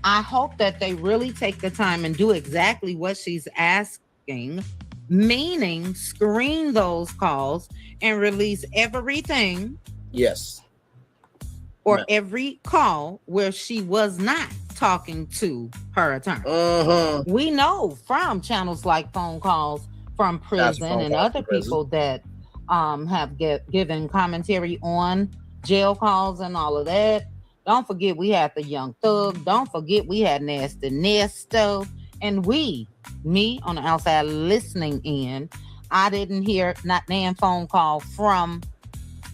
C: I hope that they really take the time and do exactly what she's asking, meaning screen those calls and release everything.
B: Yes.
C: Or every call where she was not talking to her attorney. We know from channels like phone calls from prison and other people that have given commentary on jail calls and all of that. Don't forget we had the Young Thug. Don't forget we had Nasty Nesto. And me on the outside listening in, I didn't hear not nan phone call from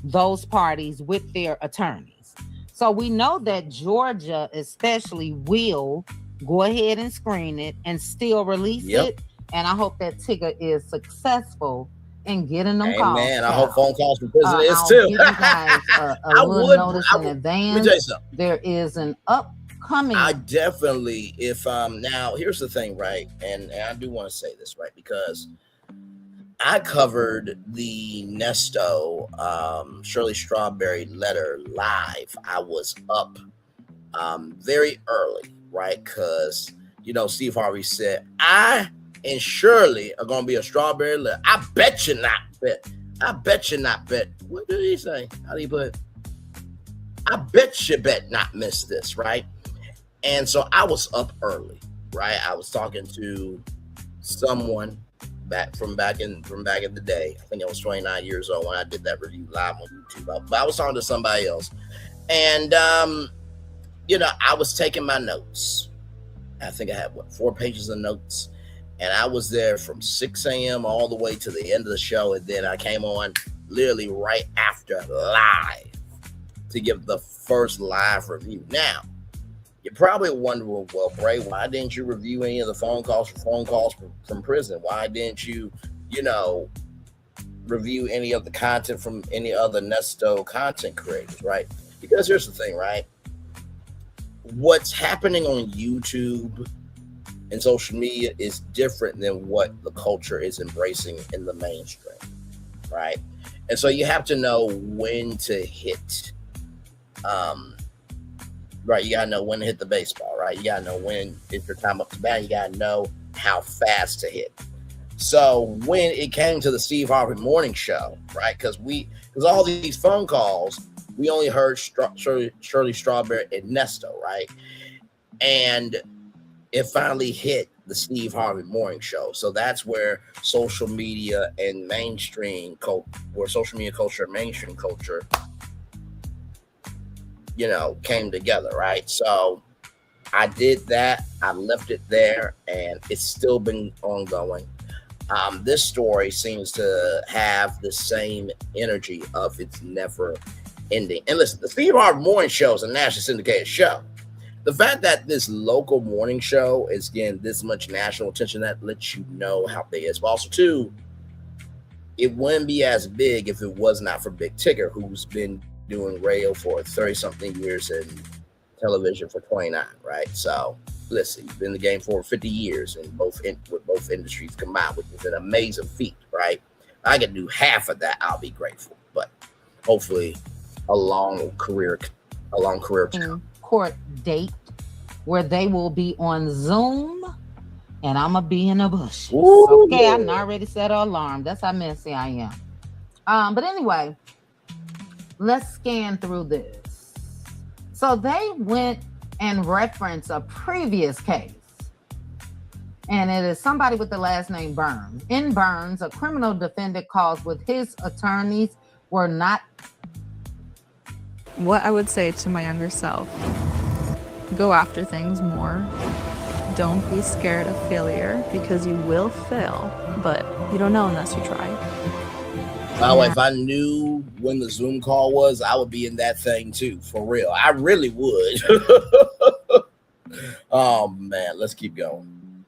C: those parties with their attorneys. So we know that Georgia especially will go ahead and screen it and still release it. And I hope that Tigger is successful in getting them calls.
B: Man, I hope phone calls from prison is too.
C: I'll give you guys a little notice in advance.
B: Let me tell you something.
C: There is an upcoming.
B: I definitely, if now here's the thing, right? And I do want to say this, right? Because I covered the Nesto Shirley Strawberry letter live. I was up very early, right? Because, you know, Steve Harvey said, I and Shirley are going to be a strawberry letter. I bet you not bet. I bet you not bet. What did he say? How do you put it? I bet you bet not miss this, right? And so I was up early, right? I was talking to someone back in the day. I think I was 29 years old when I did that review live on YouTube. But I was talking to somebody else. And, you know, I was taking my notes. I think I had, 4 pages of notes. And I was there from 6 a.m. all the way to the end of the show. And then I came on literally right after live to give the first live review. Now, you're probably wondering, well, Bray, why didn't you review any of the phone calls from prison? Why didn't you, you know, review any of the content from any other Nesto content creators, right? Because here's the thing, right? What's happening on YouTube and social media is different than what the culture is embracing in the mainstream, right? And so you have to know when to hit, right? You gotta know when to hit the baseball, right? You gotta know when it's your time up to bat. You gotta know how fast to hit. So when it came to the Steve Harvey morning show, right? Because all these phone calls, we only heard Shirley Strawberry and Nesto, right? And it finally hit the Steve Harvey morning show. So that's where social media and mainstream social media culture and mainstream culture, you know, came together, right? So I did that. I left it there, and it's still been ongoing. This story seems to have the same energy of it's never ending. And listen, the Steve Harvey morning show is a nationally syndicated show. The fact that this local morning show is getting this much national attention, that lets you know how big it is. But also, too, it wouldn't be as big if it was not for Big Tigger, who's been doing radio for 30-something years and television for 29, right? So, listen, you've been in the game for 50 years with both industries combined, which is an amazing feat, right? I could do half of that, I'll be grateful. But hopefully, a long career
C: court date where they will be on Zoom, and I'm gonna be in the bushes. Okay, I already set an alarm. That's how messy I am. But anyway, let's scan through this. So they went and referenced a previous case, and it is somebody with the last name Burns. In Burns, a criminal defendant calls with his attorneys were not.
H: What I would say to my younger self, go after things more. Don't be scared of failure, because you will fail, but you don't know unless you try.
B: By the way, if I knew when the Zoom call was, I would be in that thing too, for real. I really would. Oh man, let's keep going.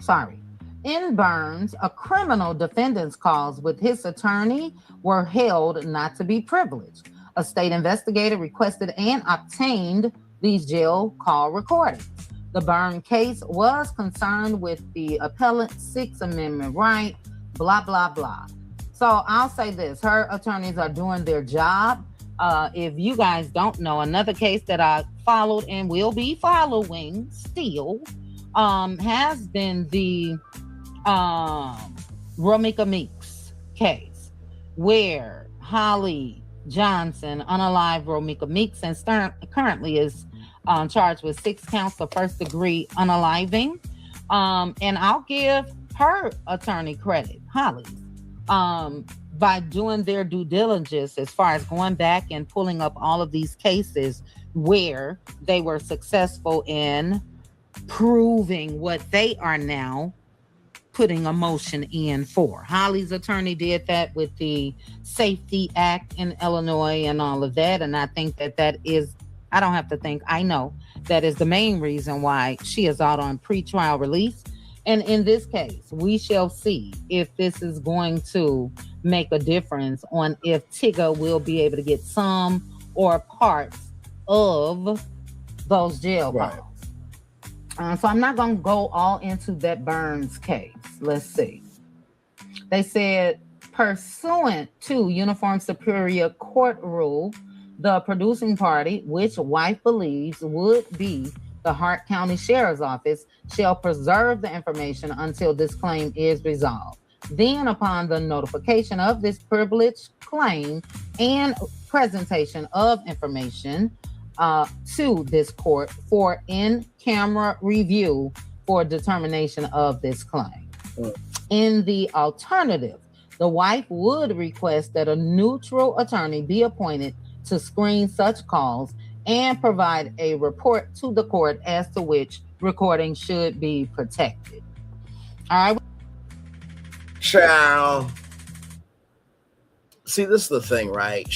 C: Sorry. In Burns, a criminal defendant's calls with his attorney were held not to be privileged. A state investigator requested and obtained these jail call recordings. The Burns case was concerned with the appellant's Sixth Amendment right, blah, blah, blah. So I'll say this, her attorneys are doing their job. If you guys don't know, another case that I followed and will be following still has been the Romika Meeks case, where Holly Johnson unalived Romika Meeks and currently is charged with 6 counts of first-degree unaliving. And I'll give her attorney credit, Holly, by doing their due diligence as far as going back and pulling up all of these cases where they were successful in proving what they are now putting a motion in for. Holly's attorney did that with the Safety Act in Illinois and all of that. And I think that is, I don't have to think, I know that is the main reason why she is out on pretrial release. And in this case, we shall see if this is going to make a difference on if Tigger will be able to get some or parts of those jail calls. So I'm not going to go all into that Burns case. Let's see. They said, pursuant to Uniform Superior Court rule, the producing party, which wife believes would be the Hart County Sheriff's Office, shall preserve the information until this claim is resolved. Then, upon the notification of this privileged claim and presentation of information to this court for in-camera review for determination of this claim. In the alternative, the wife would request that a neutral attorney be appointed to screen such calls and provide a report to the court as to which recording should be protected. All right.
B: Ciao. See, this is the thing, right?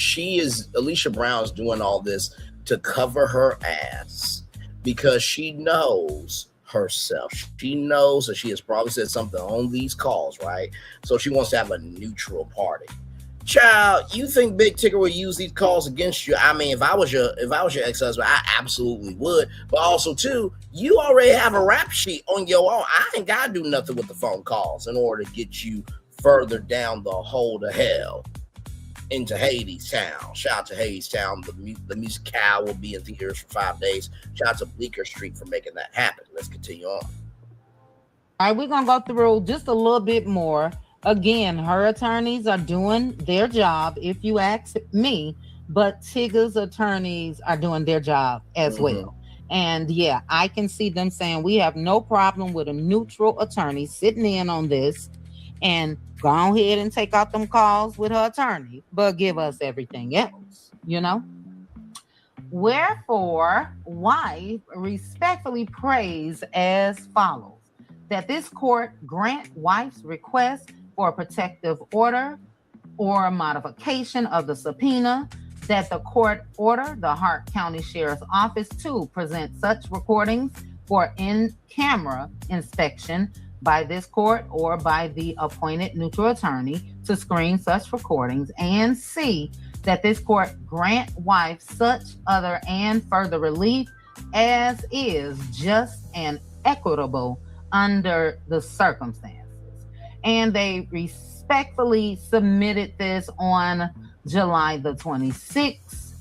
B: Alicia Brown's doing all this to cover her ass because she knows herself. She knows that she has probably said something on these calls, right? So she wants to have a neutral party. Child, you think Big Tigger would use these calls against you? I mean, if I was your ex-husband, I absolutely would. But also, too, you already have a rap sheet on your own. I ain't got to do nothing with the phone calls in order to get you further down the hole to hell into Hades Town. Shout out to Hades Town. The musical will be in theaters for 5 days. Shout out to Bleecker Street for making that happen. Let's continue on.
C: All right, we're going to go through just a little bit more. Again, her attorneys are doing their job, if you ask me, but Tigger's attorneys are doing their job as well. And yeah, I can see them saying we have no problem with a neutral attorney sitting in on this and go ahead and take out them calls with her attorney, but give us everything else, you know? Wherefore, wife respectfully prays as follows, that this court grant wife's request for a protective order or a modification of the subpoena, that the court order the Hart County Sheriff's Office to present such recordings for in-camera inspection by this court or by the appointed neutral attorney to screen such recordings, and C, that this court grant wife such other and further relief as is just and equitable under the circumstances. And they respectfully submitted this on July the 26th,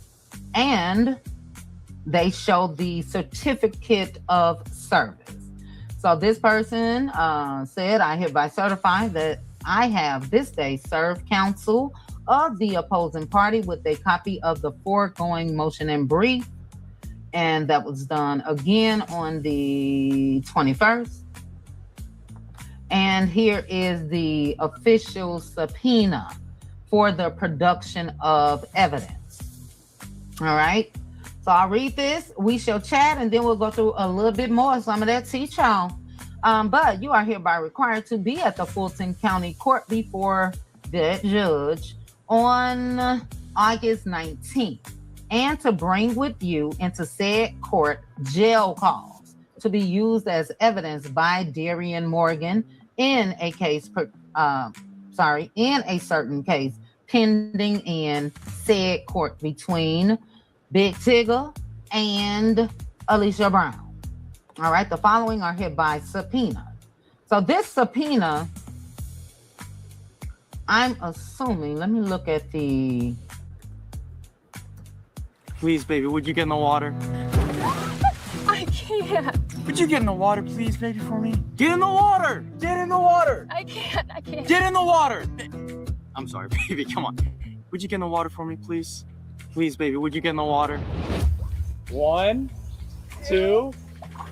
C: and they showed the certificate of service. So this person said, I hereby certify that I have this day served counsel of the opposing party with a copy of the foregoing motion and brief. And that was done again on the 21st. And here is the official subpoena for the production of evidence. All right. So I'll read this. We shall chat, and then we'll go through a little bit more, some of that tea, y'all. But you are hereby required to be at the Fulton County Court before the judge on August 19th, and to bring with you into said court jail calls to be used as evidence by Darian Morgan in a case, in a certain case pending in said court between Big Tigger and Alicia Brown. All right, the following are hereby subpoena. So this subpoena, I'm assuming, let me look at the...
I: Please, baby, would you get in the water?
J: I can't.
I: Would you get in the water, please, baby, for me? Get in the water! Get in the water!
J: I can't.
I: Get in the water! I'm sorry, baby, come on. Would you get in the water for me, please? Please, baby, would you get in the water?
K: 1, 2,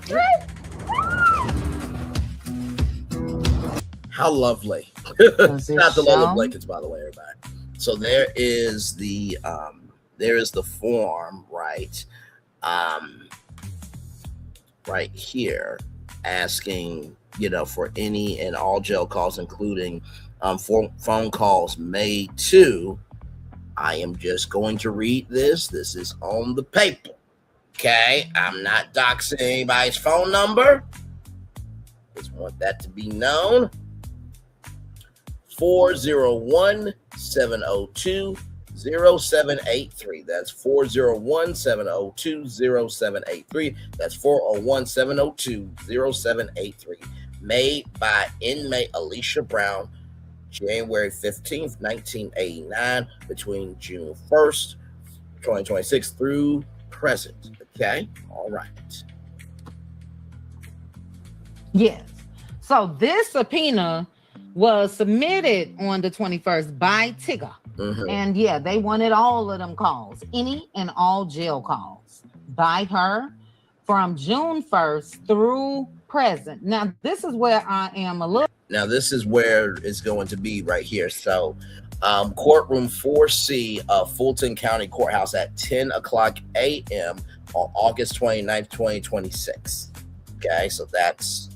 K: 3.
B: How lovely. Not the Lola blankets, by the way, everybody. So there is the form, right? Right here, asking for any and all jail calls, including phone calls made to. I am just going to read this. This is on the paper. Okay, I'm not doxing anybody's phone number. Just want that to be known. 401-702-0783. That's 401-702-0783. That's 401-702-0783. Made by inmate Alicia Brown, January 15th, 1989, between June 1st, 2026 through present. Okay, all right.
C: Yes. So this subpoena was submitted on the 21st by Tigger.
B: Mm-hmm.
C: And yeah, they wanted all of them calls, any and all jail calls by her from June 1st through present. Now, this is where I am a little.
B: Now, this is where it's going to be right here. So, courtroom 4C of Fulton County Courthouse at 10 o'clock a.m. on August 29th, 2026. Okay, so that's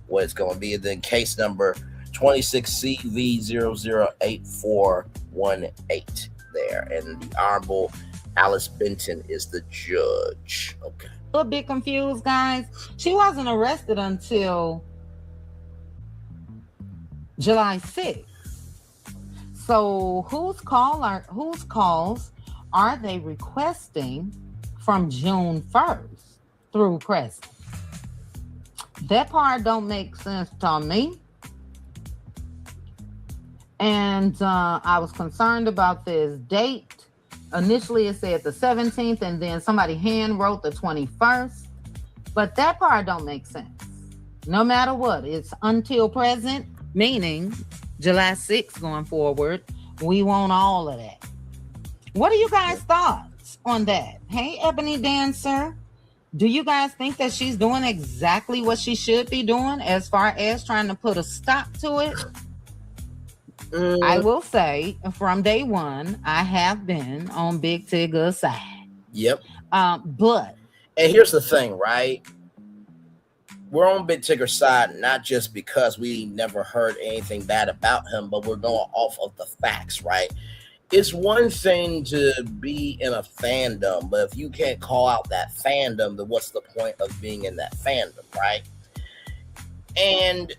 B: what it's going to be. And then case number 26CV008418 there. And the Honorable Alice Benton is the judge. Okay.
C: A little bit confused, guys. She wasn't arrested until July 6th. So whose calls are they requesting from June 1st through present? That part don't make sense to me. And I was concerned about this date. Initially, it said the 17th, and then somebody hand wrote the 21st. But that part don't make sense. No matter what, it's until present, meaning July 6th going forward. We want all of that. What are you guys' thoughts on that? Hey, Ebony Dancer, do you guys think that she's doing exactly what she should be doing as far as trying to put a stop to it? I will say from day one, I have been on Big Tigger's side.
B: Yep.
C: But
B: and here's the thing, right? We're on Big Tigger's side, not just because we never heard anything bad about him, but we're going off of the facts, right? It's one thing to be in a fandom, but if you can't call out that fandom, then what's the point of being in that fandom, right? And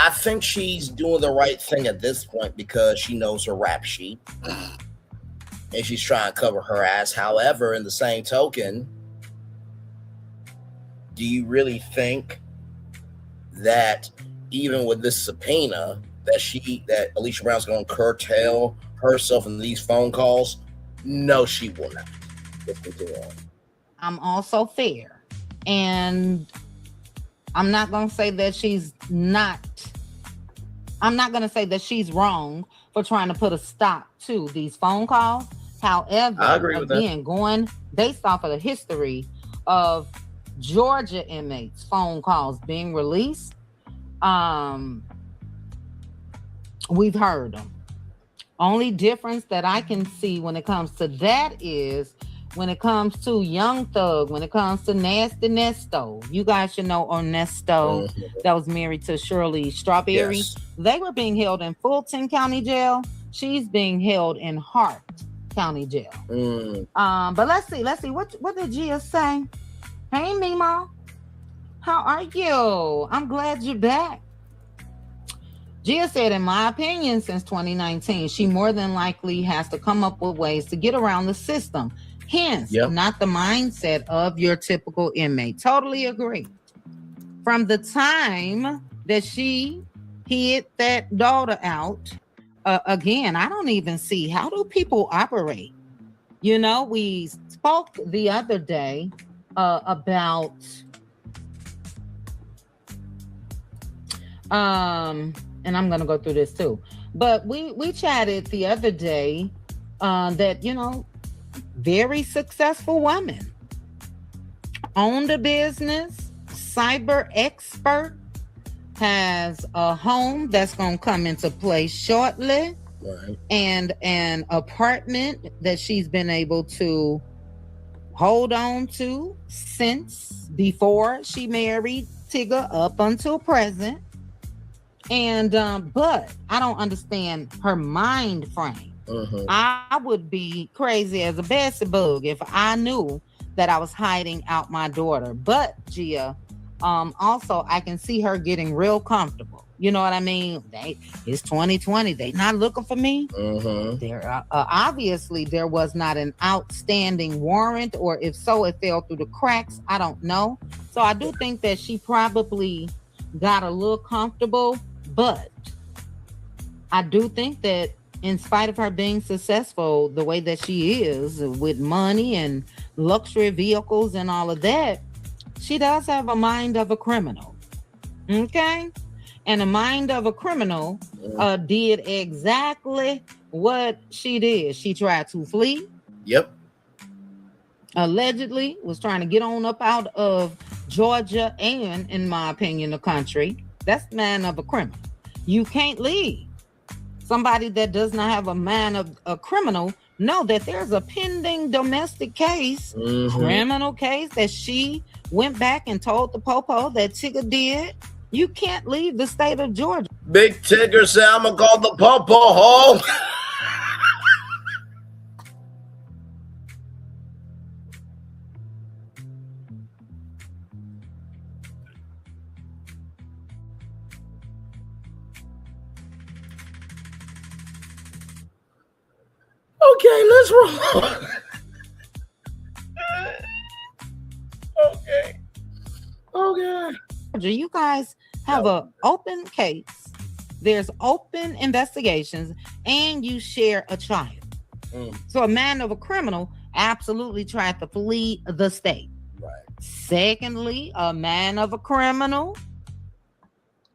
B: I think she's doing the right thing at this point because she knows her rap sheet and she's trying to cover her ass. However, in the same token, do you really think that even with this subpoena that Alicia Brown's going to curtail herself in these phone calls? No, she will not. Let's continue on.
C: I'm also fair, and I'm not going to say that she's not. I'm not going to say that she's wrong for trying to put a stop to these phone calls. However,
B: I agree with
C: again, going based off of the history of Georgia inmates' phone calls being released, we've heard them. Only difference that I can see when it comes to that is when it comes to Young Thug, when it comes to Nasty Nesto. You guys should know Ernesto that was married to Shirley Strawberry.
B: Yes.
C: They were being held in Fulton County Jail. She's being held in Hart County Jail. But let's see. What did Gia say? Hey, Mima. How are you? I'm glad you're back. Gia said, in my opinion, since 2019, she more than likely has to come up with ways to get around the system. Hence, not the mindset of your typical inmate. Totally agree. From the time that she hid that daughter out, again, I don't even see how do people operate. You know, we spoke the other day about and I'm gonna go through this too, but we chatted the other day that, you know, very successful woman, owned a business, cyber expert, has a home that's gonna come into play shortly,
B: right,
C: and an apartment that she's been able to hold on to since before she married Tigger up until present. And but I don't understand her mind frame. I would be crazy as a Bessie bug if I knew that I was hiding out my daughter. But Gia, also I can see her getting real comfortable. You know what I mean? It's 2020. They not looking for me. There obviously there was not an outstanding warrant, or if so, it fell through the cracks. I don't know. So I do think that she probably got a little comfortable, but I do think that in spite of her being successful the way that she is with money and luxury vehicles and all of that, she does have a mind of a criminal. Okay? And the mind of a criminal did exactly what she did. She tried to flee.
B: Yep.
C: Allegedly was trying to get on up out of Georgia and, in my opinion, the country. That's the man of a criminal. You can't leave. Somebody that does not have a mind of a criminal know that there's a pending domestic case, criminal case that she went back and told the popo that Tigger did. You can't leave the state of Georgia.
B: Big Tigger said, I'm going to call the popo home. Okay, let's roll. Okay.
C: You guys have an open case. There's open investigations, and you share a child. So a man of a criminal absolutely tried to flee the state.
B: Right.
C: Secondly, a man of a criminal,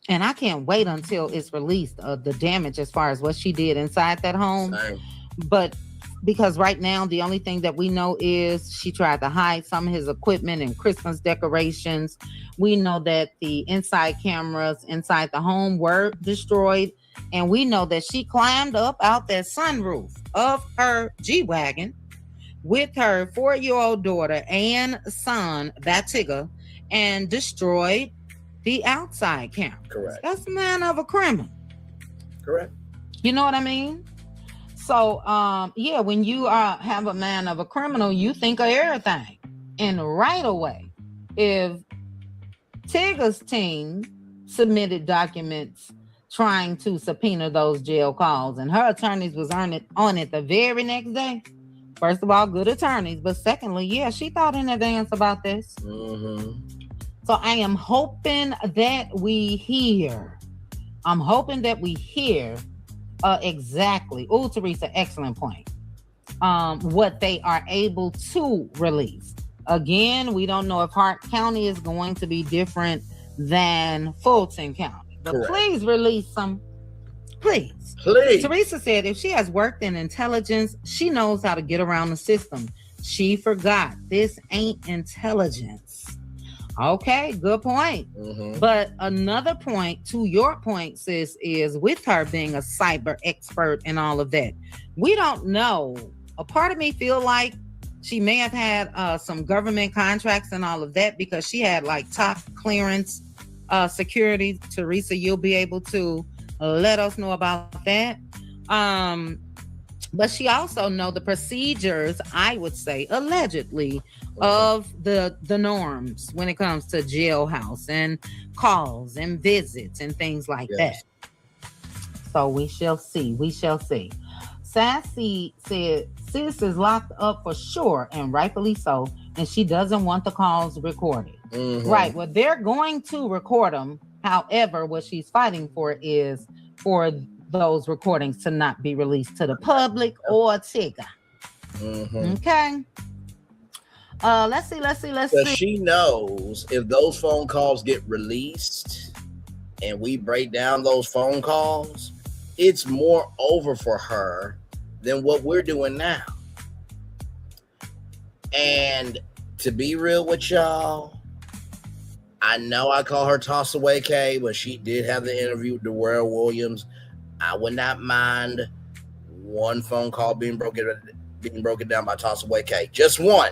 C: and I can't wait until it's released the damage as far as what she did inside that home.
B: Same.
C: But because right now the only thing that we know is she tried to hide some of his equipment and Christmas decorations. We know that the inside cameras inside the home were destroyed, and we know that she climbed up out that sunroof of her G-Wagon with her 4-year-old daughter and son, that Tigger, and destroyed the outside camera.
B: Correct.
C: That's a man of a criminal.
B: Correct.
C: You know what I mean? So, yeah, when you have a man of a criminal, you think of everything. And right away, if Tigger's team submitted documents trying to subpoena those jail calls, and her attorneys was on it the very next day, first of all, good attorneys. But secondly, yeah, she thought in advance about this. So I am hoping that we hear. Exactly. Oh, Teresa, excellent point. What they are able to release. Again, we don't know if Hart County is going to be different than Fulton County. But
B: Correct.
C: Please release some. Please. Teresa said if she has worked in intelligence, she knows how to get around the system. She forgot this ain't intelligence. Okay, good point. But another point to your point, sis, is with her being a cyber expert and all of that, we don't know. A part of me feel like she may have had some government contracts and all of that because she had like top clearance security. Teresa, you'll be able to let us know about that. But she also know the procedures, I would say, allegedly, of the norms when it comes to jailhouse and calls and visits and things like that. So we shall see. Sassy said, sis is locked up for sure, and rightfully so, and she doesn't want the calls recorded. Right. Well, they're going to record them. However, what she's fighting for is for those recordings to not be released to the public or Tigger. Okay. Let's see.
B: She knows if those phone calls get released and we break down those phone calls, it's more over for her than what we're doing now. And to be real with y'all, I know I call her Toss Away K, but she did have the interview with Darrell Williams. I would not mind one phone call being broken down by Toss Away K. Just one.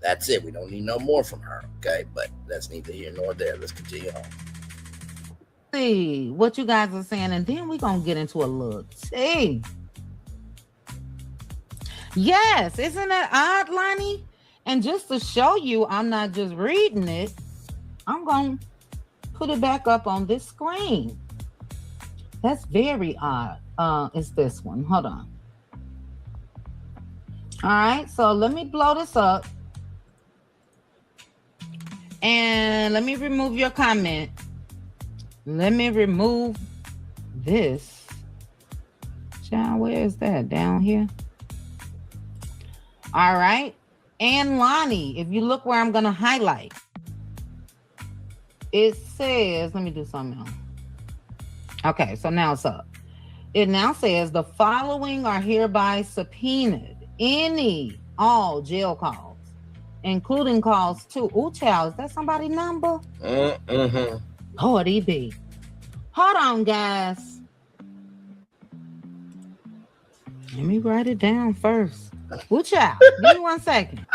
B: That's it. We don't need no more from her. Okay, but that's neither here nor there. Let's continue on.
C: See what you guys are saying, and then we're gonna get into a little tea. Yes, isn't that odd, Lonnie? And just to show you I'm not just reading it, I'm gonna put it back up on this screen. That's very odd. It's this one. Hold on. All right, so let me blow this up. And let me remove your comment. Let me remove this. Child, where is that? Down here? All right. And Lonnie, if you look where I'm going to highlight, it says, let me do something else. Okay, so now it's up. It now says the following are hereby subpoenaed. All jail calls, including calls to, ooh, child, is that somebody's number? Lord, he be. Hold on, guys. Let me write it down first. Ooh, child, give me 1 second.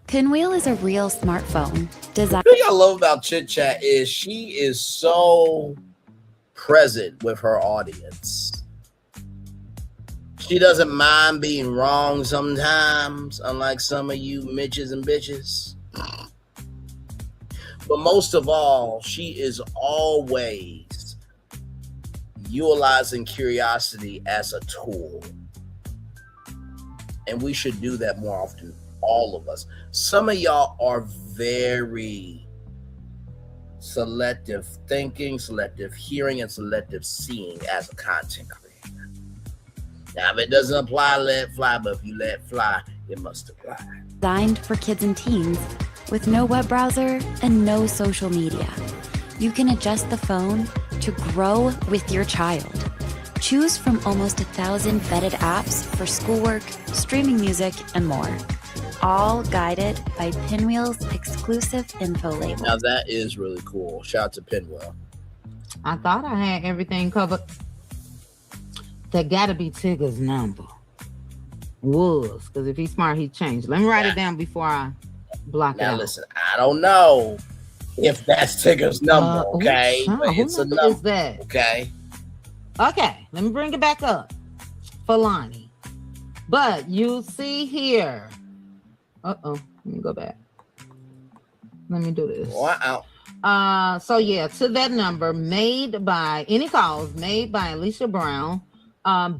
G: Pinwheel is a real smartphone designed.
B: The thing I love about Chit Chat is she is so present with her audience. She doesn't mind being wrong sometimes, unlike some of you Mitches and bitches. But most of all, she is always utilizing curiosity as a tool. And we should do that more often, all of us. Some of y'all are very selective thinking, selective hearing, and selective seeing as a content creator. Now, if it doesn't apply, let it fly. But if you let it fly, it must apply.
G: Designed for kids and teens with no web browser and no social media. You can adjust the phone to grow with your child. Choose from almost 1,000 vetted apps for schoolwork, streaming music, and more. All guided by Pinwheel's exclusive info label.
B: Now that is really cool. Shout out to Pinwheel.
C: I thought I had everything covered. That gotta be Tigger's number. Was, because if he's smart, he changed. Let me write it down before I block it out.
B: Now listen, I don't know if that's Tigger's number, okay? But it's a number.
C: Is that?
B: Okay.
C: Okay, let me bring it back up for Lonnie. But you see here. Let me go back. Let me do this.
B: Wow.
C: So yeah, to that number made by any calls made by Alicia Brown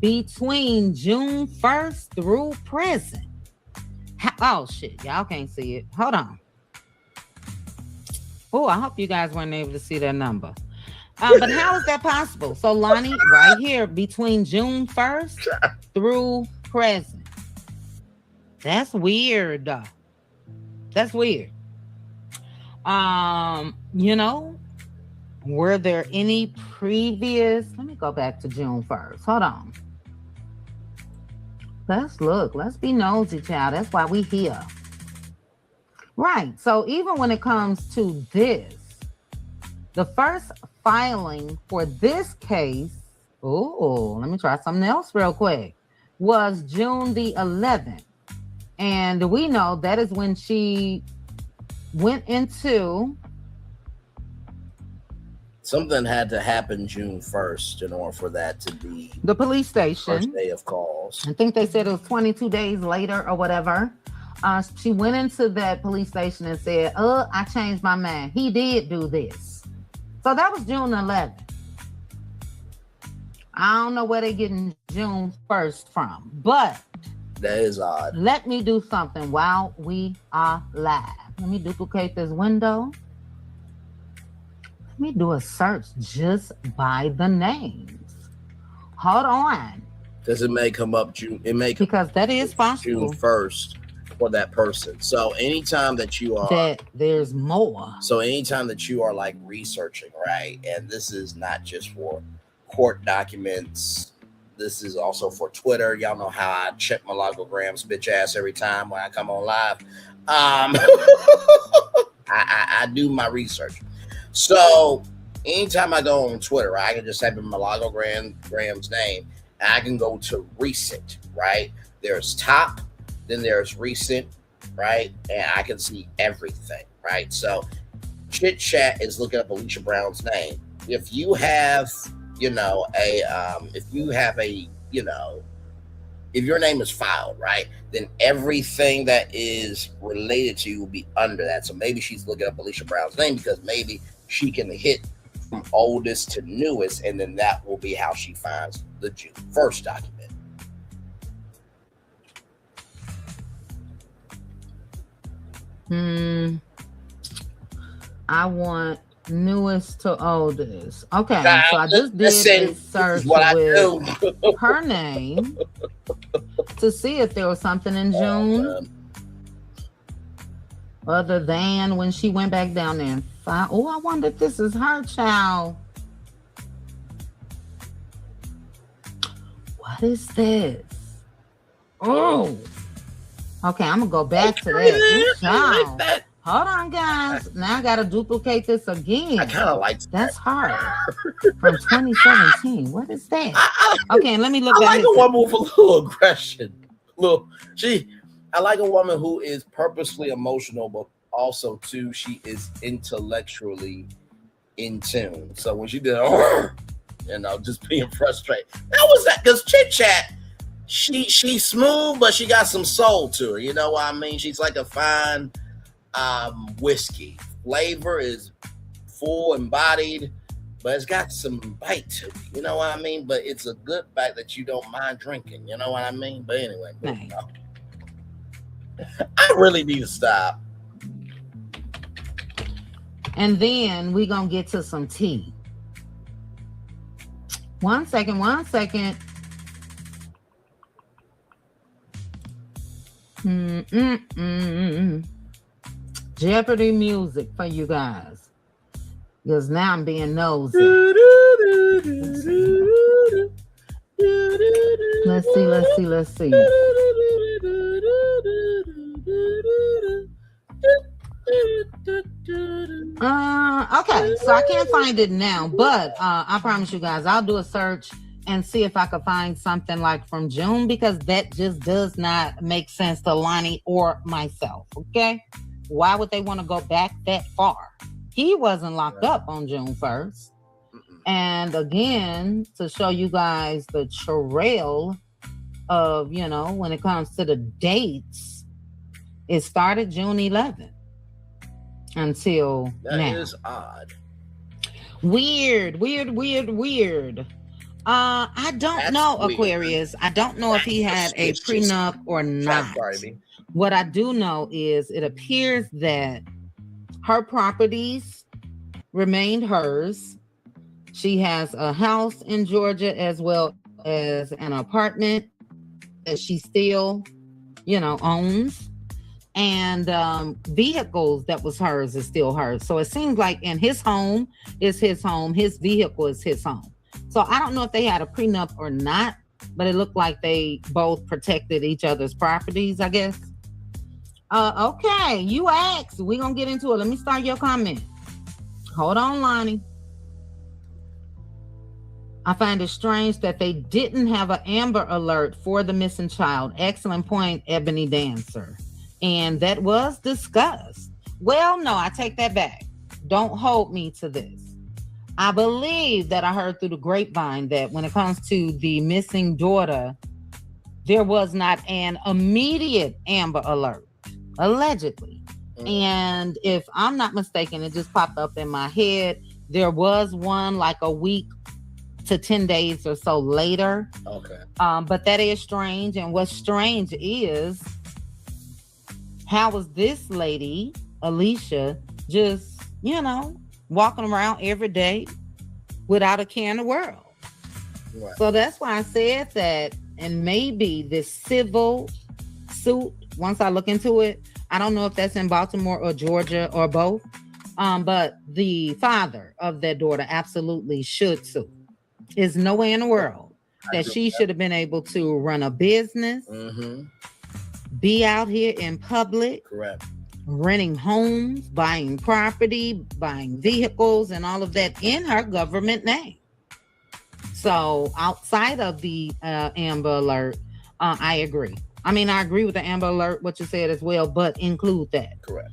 C: between June 1st through present. Oh shit, y'all can't see it. Hold on. Oh, I hope you guys weren't able to see that number. But how is that possible? So Lonnie, right here, between June 1st through present. That's weird. That's weird. You know, were there any previous? Let me go back to June 1st. Hold on. Let's look. Let's be nosy, child. That's why we here. Right. So even when it comes to this, the first filing for this case, let me try something else real quick, was June the 11th. And we know that is when she went into...
B: Something had to happen June 1st in order for that to be
C: the police station.
B: First day of calls.
C: I think they said it was 22 days later or whatever. She went into that police station and said, I changed my mind. He did do this. So that was June 11th. I don't know where they're getting June 1st from, but
B: that is odd.
C: Let me do something while we are live. Let me duplicate this window. Let me do a search just by the names. Hold on.
B: Because it may come up June. It may
C: because that is possible.
B: June 1st for that person. So anytime that you are
C: that there's more.
B: So anytime that you are like researching, right? And this is not just for court documents. This is also for Twitter. Y'all know how I check my logograms, bitch ass, every time when I come on live. I do my research. So anytime I go on Twitter, right, I can just type in my logogram's name and I can go to recent, right? There's top, then there's recent, right? And I can see everything, right? So Chit Chat is looking up Alicia Brown's name. If you have, if your name is filed, right, then everything that is related to you will be under that. So maybe she's looking up Alicia Brown's name because maybe she can hit from oldest to newest, and then that will be how she finds the June 1st document.
C: I want newest to oldest. Okay, so I just did a search with her name to see if there was something in June other than when she went back down there and found. Oh, I wonder if this is her child. What is this? Oh, okay. I'm gonna go back to that. Child.
B: Like
C: Hold on, guys. Now I gotta duplicate this again.
B: I kind of like
C: that's hard. From 2017. What is that? Okay, let me look.
B: I like a woman with a little aggression. I like a woman who is purposely emotional, but also too, she is intellectually in tune. So when she did, just being frustrated, that was that because Chit Chat, she's smooth, but she got some soul to her. You know what I mean? She's like a fine whiskey. Flavor is full embodied, but it's got some bite to it. You know what I mean? But it's a good bite that you don't mind drinking. You know what I mean? But anyway, I really need to stop.
C: And then we're gonna get to some tea. One second. Jeopardy music for you guys. Because now I'm being nosy. Let's see. Okay, so I can't find it now, but I promise you guys, I'll do a search and see if I could find something like from June, because that just does not make sense to Lonnie or myself. Okay, why would they want to go back that far? He wasn't locked up on June 1st. And again, to show you guys the trail of, when it comes to the dates, it started June 11th until now.
B: That is odd.
C: Weird. I don't know, Aquarius. I don't know if he had a prenup or not. What I do know is it appears that her properties remained hers. She has a house in Georgia as well as an apartment that she still, owns. And vehicles that was hers is still hers. So it seems like in his home is his home, his vehicle is his home. So I don't know if they had a prenup or not, but it looked like they both protected each other's properties, I guess. Okay, you asked. We're going to get into it. Let me start your comment. Hold on, Lonnie. I find it strange that they didn't have an Amber Alert for the missing child. Excellent point, Ebony Dancer. And that was discussed. Well, no, I take that back. Don't hold me to this. I believe that I heard through the grapevine that when it comes to the missing daughter, there was not an immediate Amber Alert, allegedly. And if I'm not mistaken, it just popped up in my head. There was one like a week to 10 days or so later.
B: Okay.
C: But that is strange. And what's strange is, how was this lady, Alicia, just, walking around every day without a care in the world? Right. So that's why I said that, and maybe this civil suit, once I look into it, I don't know if that's in Baltimore or Georgia or both, but the father of their daughter absolutely should sue. There's no way in the world that she should have been able to run a business, be out here in public,
B: correct,
C: renting homes, buying property, buying vehicles, and all of that in her government name. So outside of the Amber Alert, I agree. I mean, I agree with the Amber Alert, what you said as well, but include that.
B: Correct.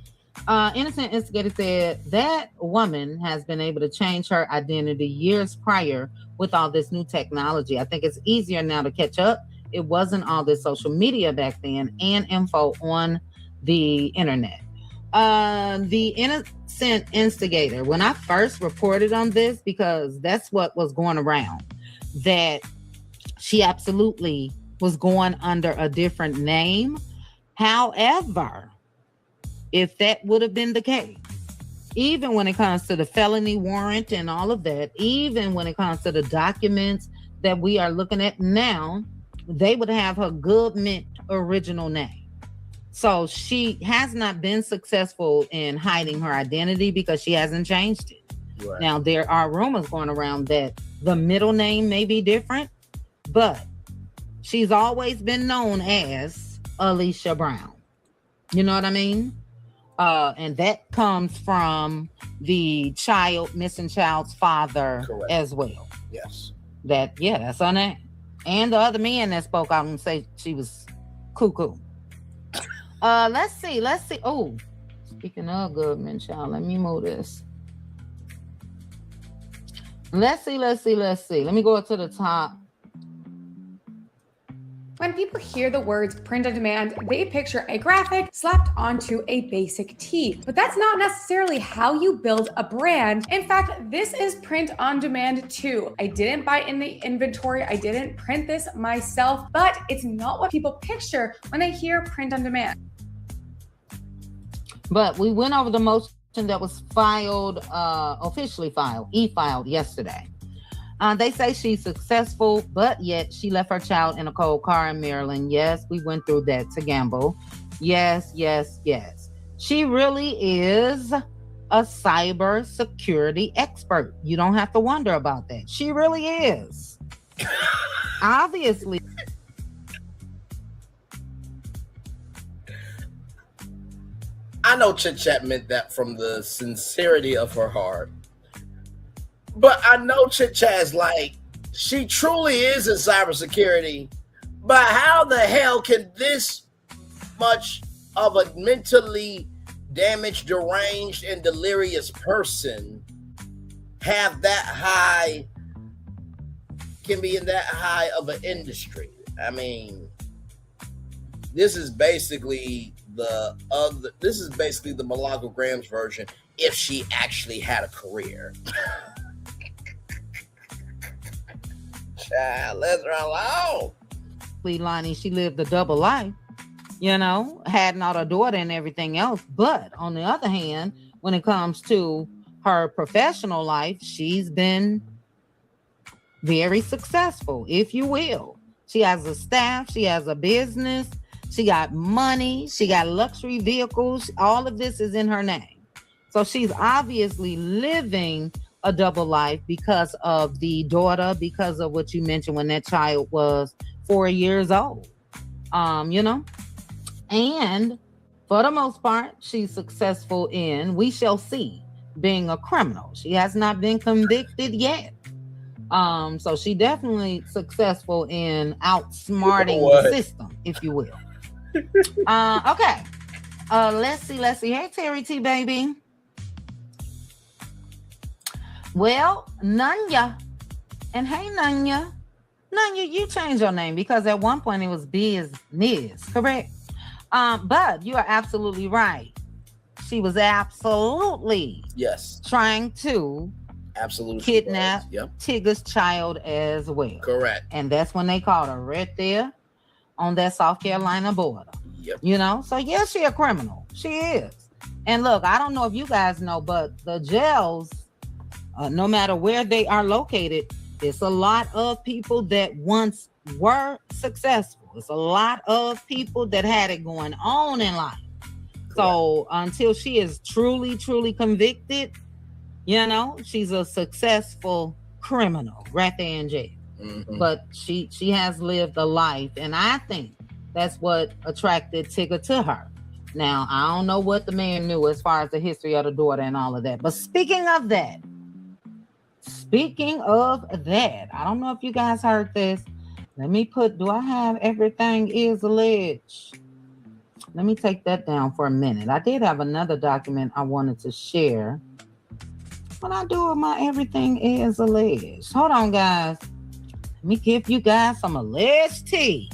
C: Innocent Instigator said that woman has been able to change her identity years prior with all this new technology. I think it's easier now to catch up. It wasn't all this social media back then and info on the internet. The Innocent Instigator, when I first reported on this, because that's what was going around, that she absolutely was going under a different name. However, if that would have been the case, even when it comes to the felony warrant and all of that, even when it comes to the documents that we are looking at now, they would have her government original name. So she has not been successful in hiding her identity because she hasn't changed it. Right. Now, there are rumors going around that the middle name may be different, but she's always been known as Alicia Brown. You know what I mean? And that comes from the missing child's father. Correct. As well.
B: Yes.
C: That's her name. And the other man that spoke out and say she was cuckoo. Let's see. Oh, speaking of government, child, let me move this. Let's see. Let me go up to the top.
L: When people hear the words print on demand, they picture a graphic slapped onto a basic tee. But that's not necessarily how you build a brand. In fact, this is print on demand too. I didn't buy in the inventory. I didn't print this myself, but it's not what people picture when they hear print on demand.
C: But we went over the motion that was filed, officially filed, e-filed yesterday. They say she's successful, but yet she left her child in a cold car in Maryland. Yes, we went through that to gamble. Yes. She really is a cyber security expert. You don't have to wonder about that. She really is. Obviously.
B: I know Chit Chat meant that from the sincerity of her heart. But I know Chit Chat's like, she truly is in cybersecurity. But how the hell can this much of a mentally damaged, deranged, and delirious person have that high, can be in that high of an industry? I mean, this is basically the Malaka Grams version if she actually had a career. Child, let's run along.
C: Lonnie, she lived a double life, had not a daughter and everything else. But on the other hand, when it comes to her professional life, she's been very successful, if you will. She has a staff, she has a business, she got money, she got luxury vehicles. All of this is in her name. So she's obviously living a double life because of the daughter, because of what you mentioned when that child was 4 years old. And for the most part, she's successful in, we shall see, being a criminal. She has not been convicted yet. So she definitely successful in outsmarting the system, if you will. Okay. Let's see. Hey, Terry T, baby. Well, Nanya. And hey, Nanya. Nanya, you changed your name because at one point it was Business, correct? But you are absolutely right. She was absolutely trying to kidnap Tigger's child as well.
B: Correct.
C: And that's when they caught her right there on that South Carolina border. Yep. So yes, she a criminal. She is. And look, I don't know if you guys know, but the jails, no matter where they are located, it's a lot of people that once were successful. It's a lot of people that had it going on in life. Correct. So until she is truly, truly convicted, she's a successful criminal right there in jail. Mm-hmm. But she has lived a life, and I think that's what attracted Tigger to her. Now, I don't know what the man knew as far as the history of the daughter and all of that. But speaking of that, I don't know if you guys heard this. Let me put, do I have everything is alleged? Let me take that down for a minute. I did have another document I wanted to share. When I do my everything is alleged. Hold on, guys. Let me give you guys some alleged tea.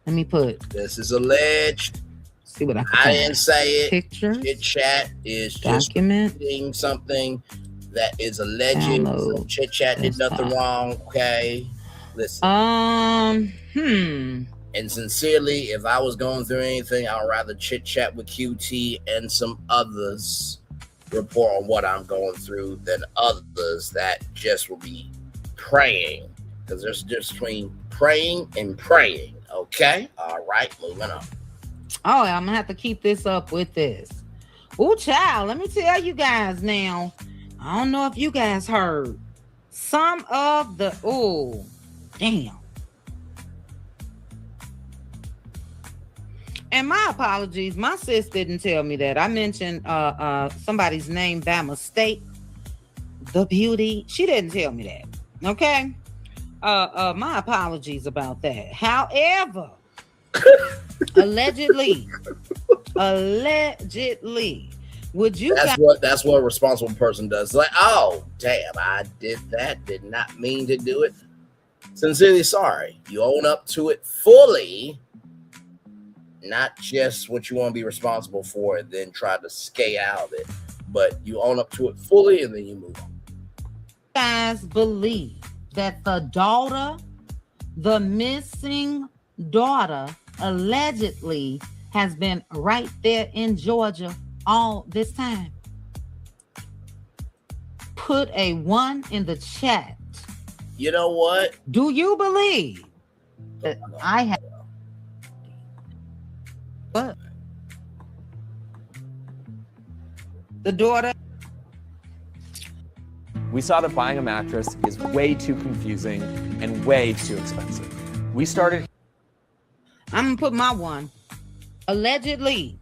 C: Let me put.
B: This is alleged.
C: See what I
B: didn't say it.
C: Pictures.
B: Chit chat is
C: document.
B: Just reading something that is alleged.
C: Download.
B: Chit chat did nothing wrong. Okay. Listen. And sincerely, if I was going through anything, I'd rather chit chat with QT and some others report on what I'm going through than others that just will be praying. Because there's a difference between praying and praying. Okay? All right, moving on.
C: Oh, I'm gonna have to keep this up with this. Oh, child, let me tell you guys now. I don't know if you guys heard some of the. Oh, damn. And my apologies. My sis didn't tell me that. I mentioned somebody's name by mistake. The beauty. She didn't tell me that. Okay. My apologies about that. However, allegedly, would you?
B: That's what a responsible person does. Like, oh, damn, I did that. Did not mean to do it. Sincerely sorry. You own up to it fully. Not just what you want to be responsible for and then try to skate out of it, but you own up to it fully and then you move on.
C: Guys believe that the missing daughter, allegedly has been right there in Georgia all this time? Put a 1 in the chat.
B: You know what?
C: Do you believe that I have? What? The daughter.
M: We saw that buying a mattress is way too confusing and way too expensive. We started.
C: I'm gonna put my 1. Allegedly.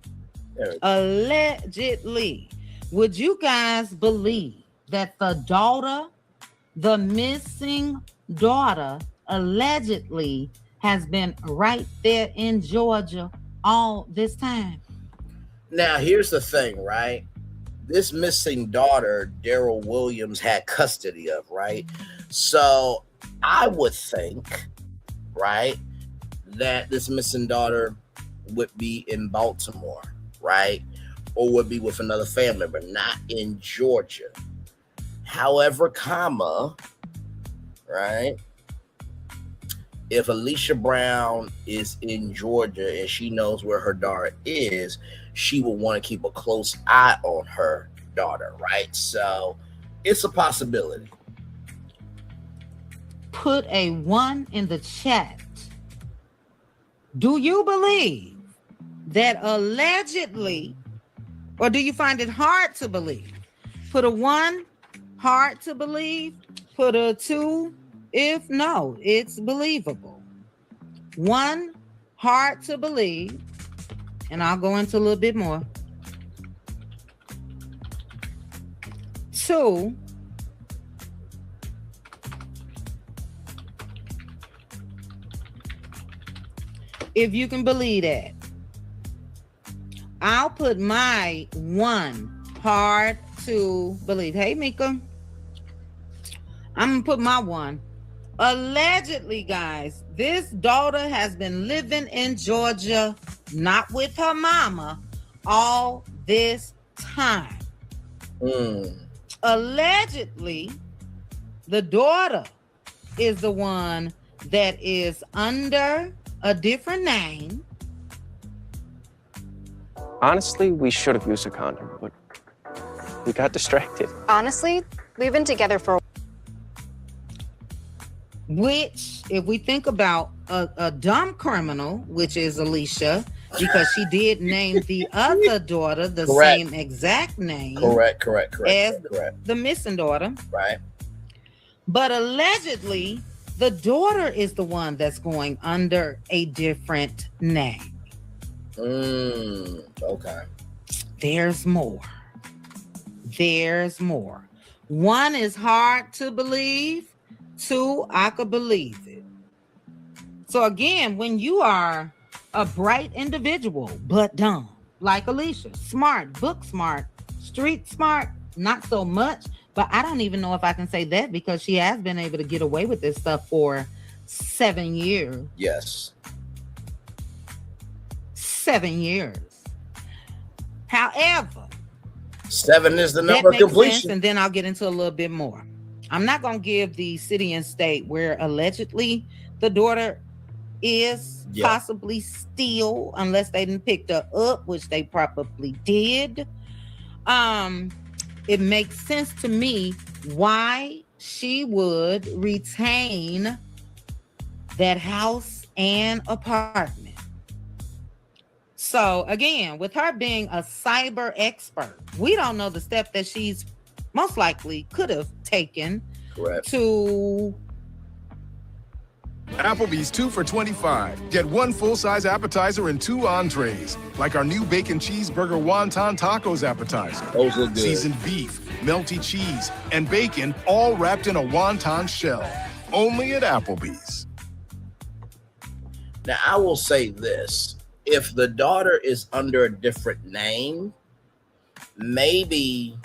C: Allegedly. Would you guys believe that the missing daughter, allegedly has been right there in Georgia all this time?
B: Now, here's the thing, right? This missing daughter, Daryl Williams had custody of, right? So I would think, right, that this missing daughter would be in Baltimore, right? Or would be with another family member, not in Georgia. However, right? If Alicia Brown is in Georgia and she knows where her daughter is, she will want to keep a close eye on her daughter, right? So it's a possibility.
C: Put a 1 in the chat. Do you believe that allegedly, or do you find it hard to believe? Put a 1, hard to believe. Put a 2, if no, it's believable. 1, hard to believe. And I'll go into a little bit more. 2, if you can believe that. I'll put my 1, hard to believe. Hey, Mika. I'm gonna put my 1. Allegedly, guys, this daughter has been living in Georgia, not with her mama, all this time. Allegedly, the daughter is the one that is under a different name.
N: Honestly, we should have used a condom, but we got distracted.
O: Honestly, we've been together for.
C: Which, if we think about a dumb criminal, which is Alicia, because she did name the other daughter the same exact name.
B: Correct.
C: As the missing daughter.
B: Right.
C: But allegedly, the daughter is the one that's going under a different name.
B: Okay.
C: There's more. 1 is hard to believe. 2, I could believe it. So again, when you are a bright individual, but dumb, like Alicia, smart, book smart, street smart, not so much, but I don't even know if I can say that because she has been able to get away with this stuff for 7 years.
B: Yes.
C: 7 years. However,
B: 7 is the number of completion.
C: And then I'll get into a little bit more. I'm not going to give the city and state where allegedly the daughter is possibly still, unless they didn't pick her up, which they probably did. It makes sense to me why she would retain that house and apartment. So again, with her being a cyber expert, we don't know the step that she's most likely could have taken to
P: Applebee's 2 for $25. Get 1 full-size appetizer and 2 entrees, like our new bacon cheeseburger wonton tacos appetizer.
B: Those look good.
P: Seasoned beef, melty cheese, and bacon, all wrapped in a wonton shell. Only at Applebee's.
B: Now, I will say this. If the daughter is under a different name, maybe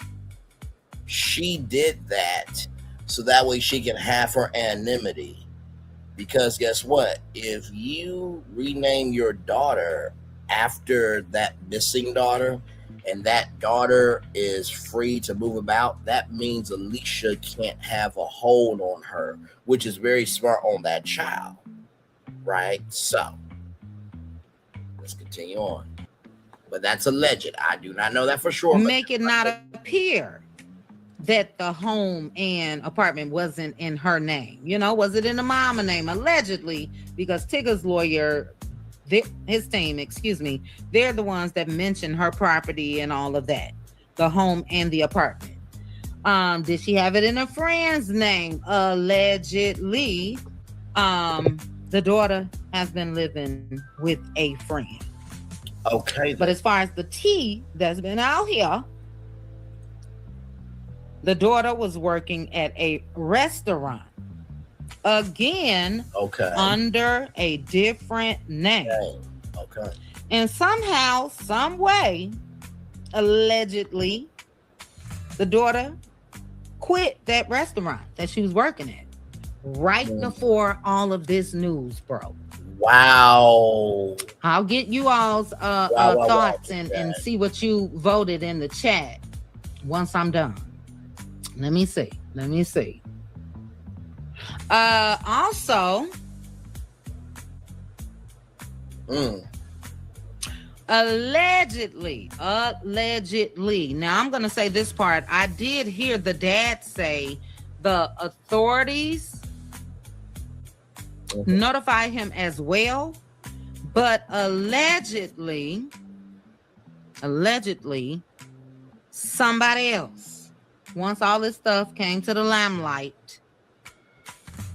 B: she did that so that way she can have her anonymity. Because guess what? If you rename your daughter after that missing daughter and that daughter is free to move about, that means Alicia can't have a hold on her, which is very smart on that child. Right? So, let's continue on. But that's alleged. I do not know that for sure.
C: Make it not appear that the home and apartment wasn't in her name. You know, was it in the mama name? Allegedly, because Tigger's lawyer, his team, they're the ones that mentioned her property and all of that, the home and the apartment. Did she have it in a friend's name? Allegedly, the daughter has been living with a friend.
B: Okay.
C: But as far as the tea that's been out here, the daughter was working at a restaurant. Again, under a different name.
B: Okay.
C: And somehow, some way, allegedly, the daughter quit that restaurant that she was working at right before all of this news broke.
B: Wow.
C: I'll get you all's thoughts and see what you voted in the chat once I'm done. Let me see. Also, allegedly. Now I'm going to say this part. I did hear the dad say the authorities notify him as well, but allegedly somebody else, once all this stuff came to the limelight,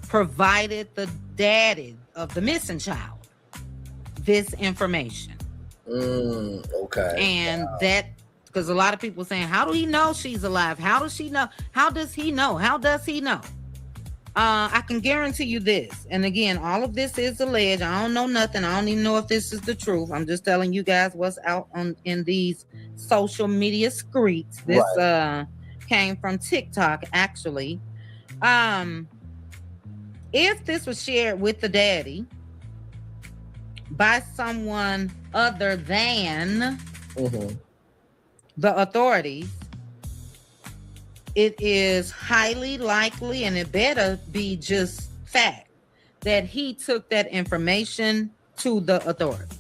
C: provided the daddy of the missing child this information. And that, because a lot of people saying, how do he know she's alive? How does she know? How does he know? I can guarantee you this. And again, all of this is alleged. I don't know nothing. I don't even know if this is the truth. I'm just telling you guys what's out in these social media streets. This came from TikTok, actually. If this was shared with the daddy by someone other than the authorities, it is highly likely, and it better be just fact, that he took that information to the authorities.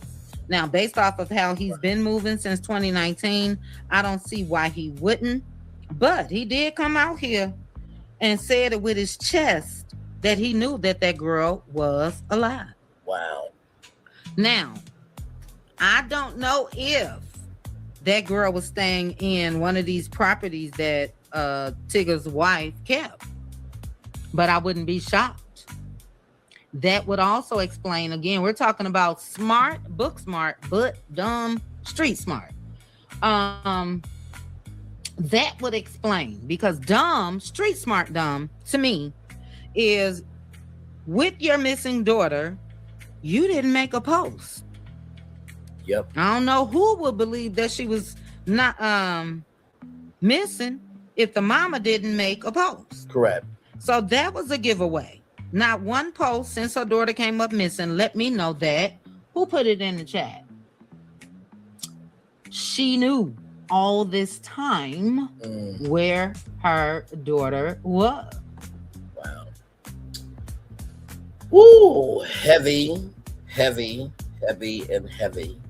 C: Now, based off of how he's been moving since 2019, I don't see why he wouldn't. But he did come out here and said it with his chest that he knew that that girl was alive.
B: Wow.
C: Now, I don't know if that girl was staying in one of these properties that Tigger's wife kept, but I wouldn't be shocked. That would also explain, again, we're talking about smart, book smart, but dumb, street smart. That would explain, because dumb, street smart dumb, to me, is with your missing daughter, you didn't make a post.
B: Yep.
C: I don't know who would believe that she was not missing if the mama didn't make a post.
B: Correct.
C: So that was a giveaway. Not one post since her daughter came up missing. Let me know that. Who put it in the chat? She knew all this time where her daughter was.
B: Wow. Woo! Heavy, heavy, heavy, and heavy.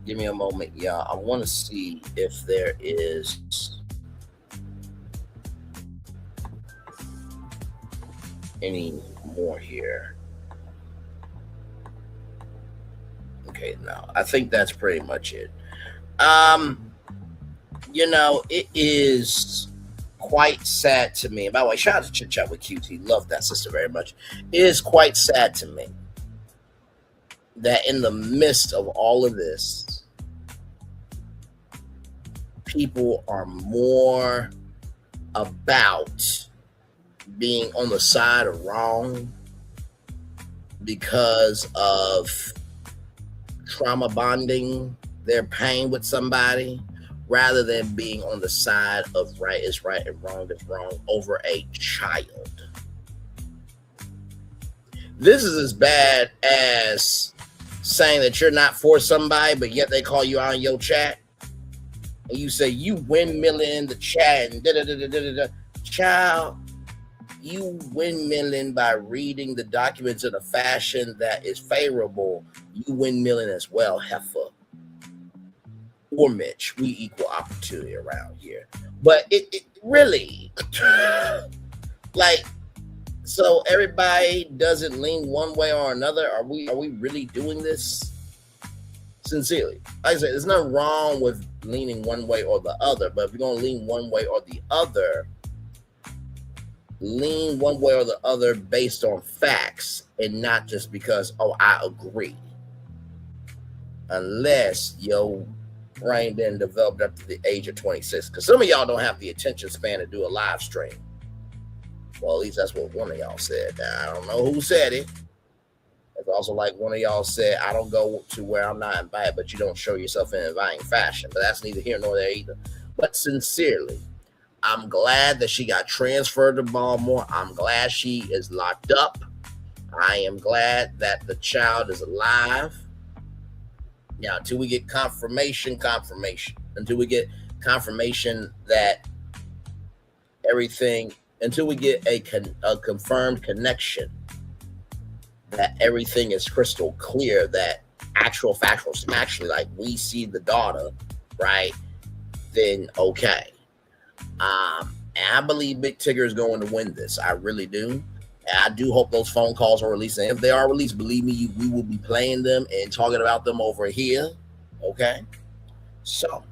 B: Give me a moment, y'all. I want to see if there is any more here. Okay, no, I think that's pretty much it. You know, it is quite sad to me. By the way, shout out to Chit Chat with QT. Love that sister very much. It is quite sad to me that in the midst of all of this, people are more about being on the side of wrong because of trauma bonding their pain with somebody, rather than being on the side of right is right and wrong is wrong over a child. This is as bad as saying that you're not for somebody, but yet they call you out in your chat, and you say you windmilling in the chat and da-da-da-da-da-da. Child, you windmilling by reading the documents in a fashion that is favorable. You windmilling as well, heifer. Or Mitch, we equal opportunity around here. But it really, like, so everybody doesn't lean one way or another. Are we really doing this sincerely? Like I said, there's nothing wrong with leaning one way or the other, but if you're gonna lean one way or the other, lean one way or the other based on facts and not just because, oh, I agree. Unless your brain then developed up to the age of 26. Because some of y'all don't have the attention span to do a live stream. Well, at least that's what one of y'all said. Now, I don't know who said it. It's also like one of y'all said, I don't go to where I'm not invited, but you don't show yourself in inviting fashion. But that's neither here nor there either. But sincerely, I'm glad that she got transferred to Baltimore. I'm glad she is locked up. I am glad that the child is alive. Now, until we get confirmation, until we get confirmation that everything, until we get a confirmed connection, that everything is crystal clear, that actually like we see the daughter, right? Then okay. And I believe Big Tigger is going to win this. I really do. And I do hope those phone calls are released. And if they are released, believe me, we will be playing them and talking about them over here. Okay? So,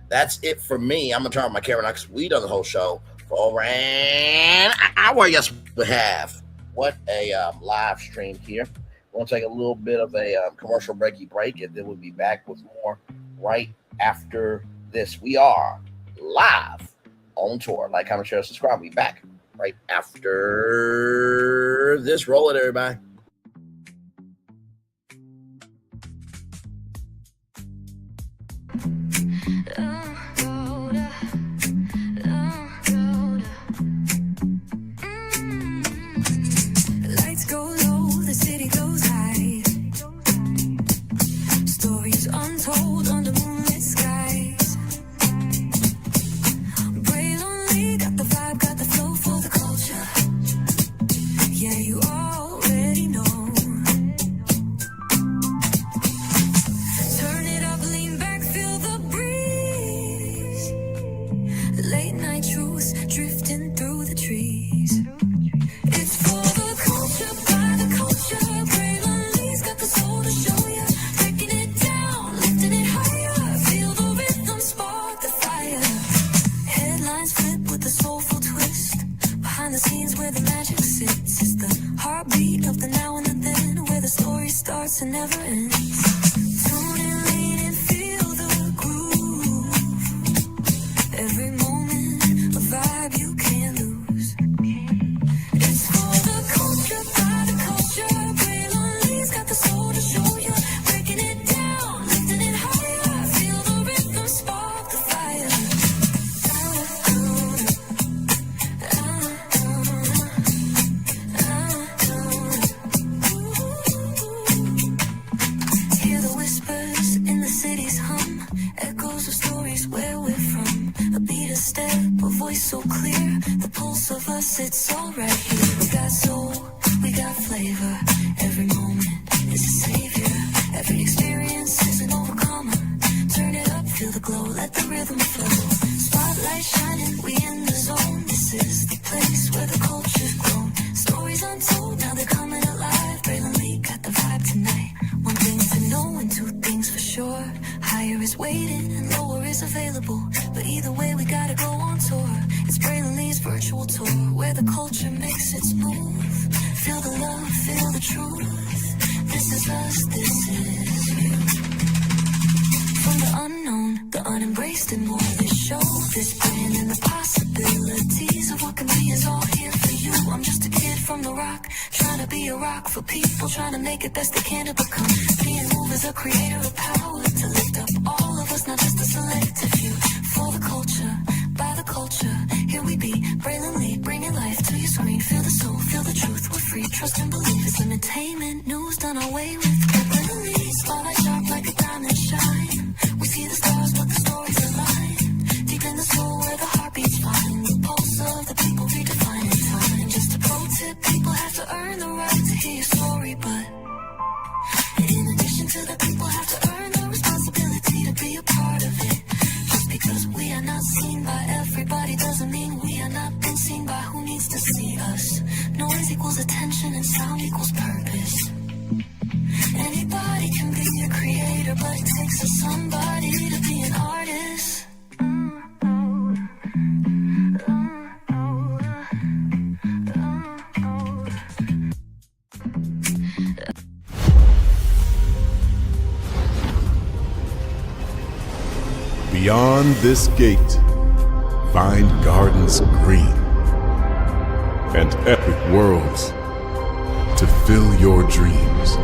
B: that's it for me. I'm going to turn on my camera now because we done the whole show for over an hour. Yes, we have. What a live stream here. We're going to take a little bit of a commercial breaky break, and then we'll be back with more right after this. We are live on tour. Like, comment, share, subscribe. We'll be back right after this. Roll it, everybody.
A: Lights go low, the city goes high. Stories untold under moonlit skies. Brave lonely, got the vibe, got the flow for the culture. Yeah, you already know. Turn it up, lean back, feel the breeze. Late night truths drifting through the trees. It's for the culture, by the culture. Brave lonely's got the soul to show ya. Breaking it down, lifting it higher. Feel the rhythm, spark the fire. Headlines flip with a soulful twist. Behind the scenes where the magic sits. It's the heartbeat of the now and the then, where the story starts and never ends. Tune in, lean in, feel the groove. Every moment, a vibe you can't lose. voice so clear, the pulse of us, it's all right here. We got soul, we got flavor. Every moment is a savior. Every experience is an overcomer. Turn it up, feel the glow, let the rhythm flow. Spotlight shining, we in the zone. This is the place where the culture's grown. Stories untold, now they're coming alive. Braylon Lee got the vibe tonight. One thing to know and two things for sure. Higher is waiting and lower is available. But either way, we gotta go on tour. It's Braylon Lee's virtual tour, where the culture makes its move. Feel the love, feel the truth. This is us, this is you. From the unknown, the unembraced and more. This show, this brand and the possibilities of what can be is all here for you. I'm just a kid from the rock, trying to be a rock for people, trying to make it best they can to become. Being moved as a creator of power, to lift up all of us, not just a selective few. For the culture, by the culture, here we be. Braylon Lee, bringing life to your screen. Feel the soul, feel the truth, we're free. Trust and believe it's entertainment, news done our way with. Braylon Lee, spotlight sharp like a diamond shine. We see the stars, but the stories align. Deep in the soul where the heartbeats find. The pulse of the people redefining time. Just a pro tip, people have to earn the right to hear your story, but in addition to that, people have to earn the responsibility to be a part of it. Just because we are not seen by everybody doesn't mean we are not been seen by who needs to see us. Noise equals attention and sound equals purpose. Anybody can be a creator, but it takes a somebody to be an artist.
P: Beyond this gate, find gardens green and epic worlds to fill your dreams.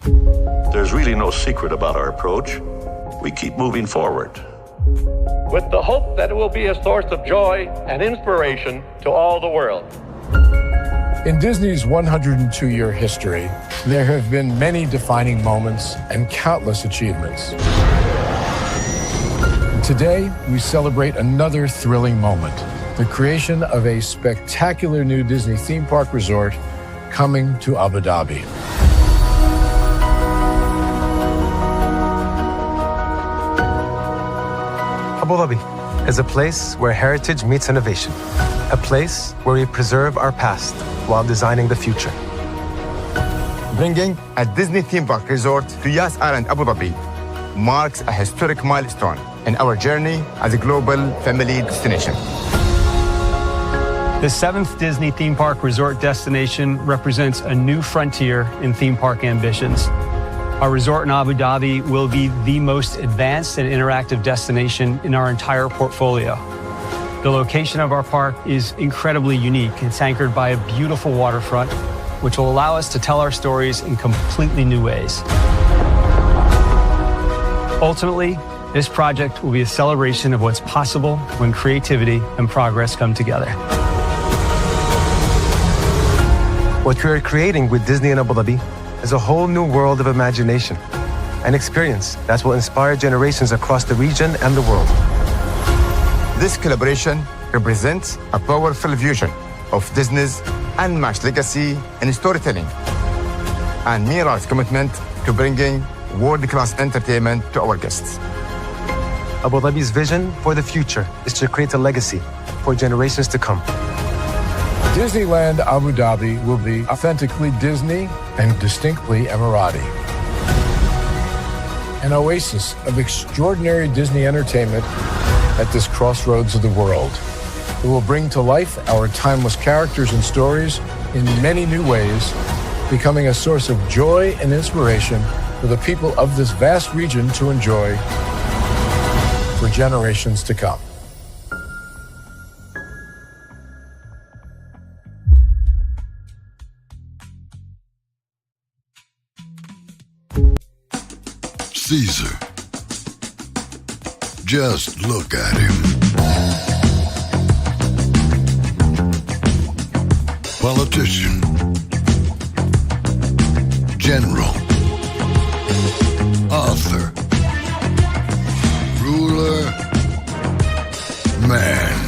Q: There's really no secret about our approach. We keep moving forward.
R: With the hope that it will be a source of joy and inspiration to all the world.
S: In Disney's 102-year history, there have been many defining moments and countless achievements. Today, we celebrate another thrilling moment, the creation of a spectacular new Disney theme park resort coming to Abu Dhabi.
T: Abu Dhabi is a place where heritage meets innovation, a place where we preserve our past while designing the future.
U: Bringing a Disney theme park resort to Yas Island, Abu Dhabi marks a historic milestone in our journey as a global family destination.
V: The 7th Disney theme park resort destination represents a new frontier in theme park ambitions. Our resort in Abu Dhabi will be the most advanced and interactive destination in our entire portfolio. The location of our park is incredibly unique. It's anchored by a beautiful waterfront, which will allow us to tell our stories in completely new ways. Ultimately, this project will be a celebration of what's possible when creativity and progress come together.
T: What we are creating with Disney in Abu Dhabi is a whole new world of imagination, an experience that will inspire generations across the region and the world.
U: This collaboration represents a powerful fusion of Disney's unmatched legacy in storytelling and Mira's commitment to bringing world-class entertainment to our guests.
T: Abu Dhabi's vision for the future is to create a legacy for generations to come.
S: Disneyland Abu Dhabi will be authentically Disney and distinctly Emirati. An oasis of extraordinary Disney entertainment at this crossroads of the world. It will bring to life our timeless characters and stories in many new ways, becoming a source of joy and inspiration for the people of this vast region to enjoy for generations to come.
W: Caesar. Just look at him. Politician. General. Author. Ruler. Man.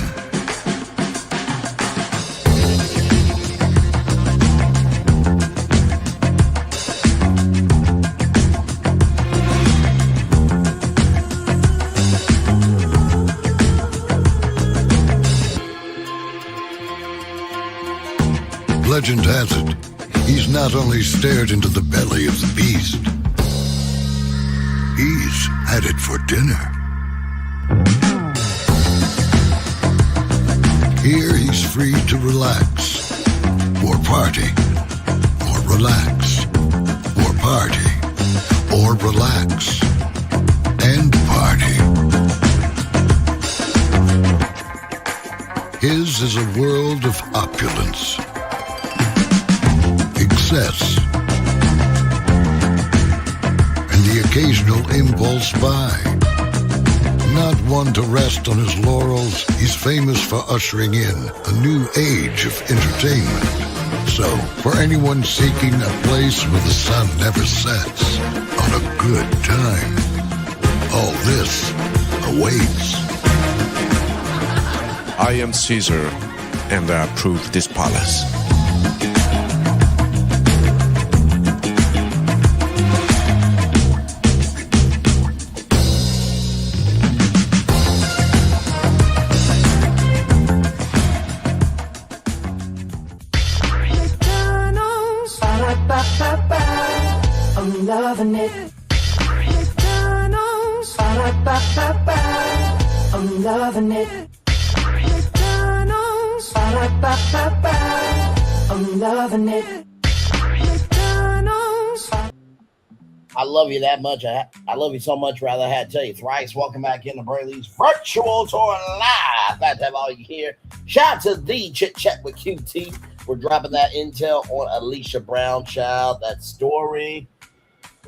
W: Legend has it, he's not only stared into the belly of the beast, he's had it for dinner. Here he's free to relax, or party, or relax, or party, or relax, and party. His is a world of opulence, excess, and the occasional impulse buy. Not one to rest on his laurels, he's famous for ushering in a new age of entertainment. So, for anyone seeking a place where the sun never sets on a good time, all this awaits.
X: I am Caesar, and I approve this palace.
A: I'm loving it. McDonald's. I'm loving it. McDonald's. I'm loving it. McDonald's.
B: I love you that much. I love you so much, rather I had to tell you thrice. Welcome back into Brayley's virtual tour live. Glad to have all you here. Shout out to the Chit Chat with QT. We're dropping that intel on Alicia Brown, child. That story.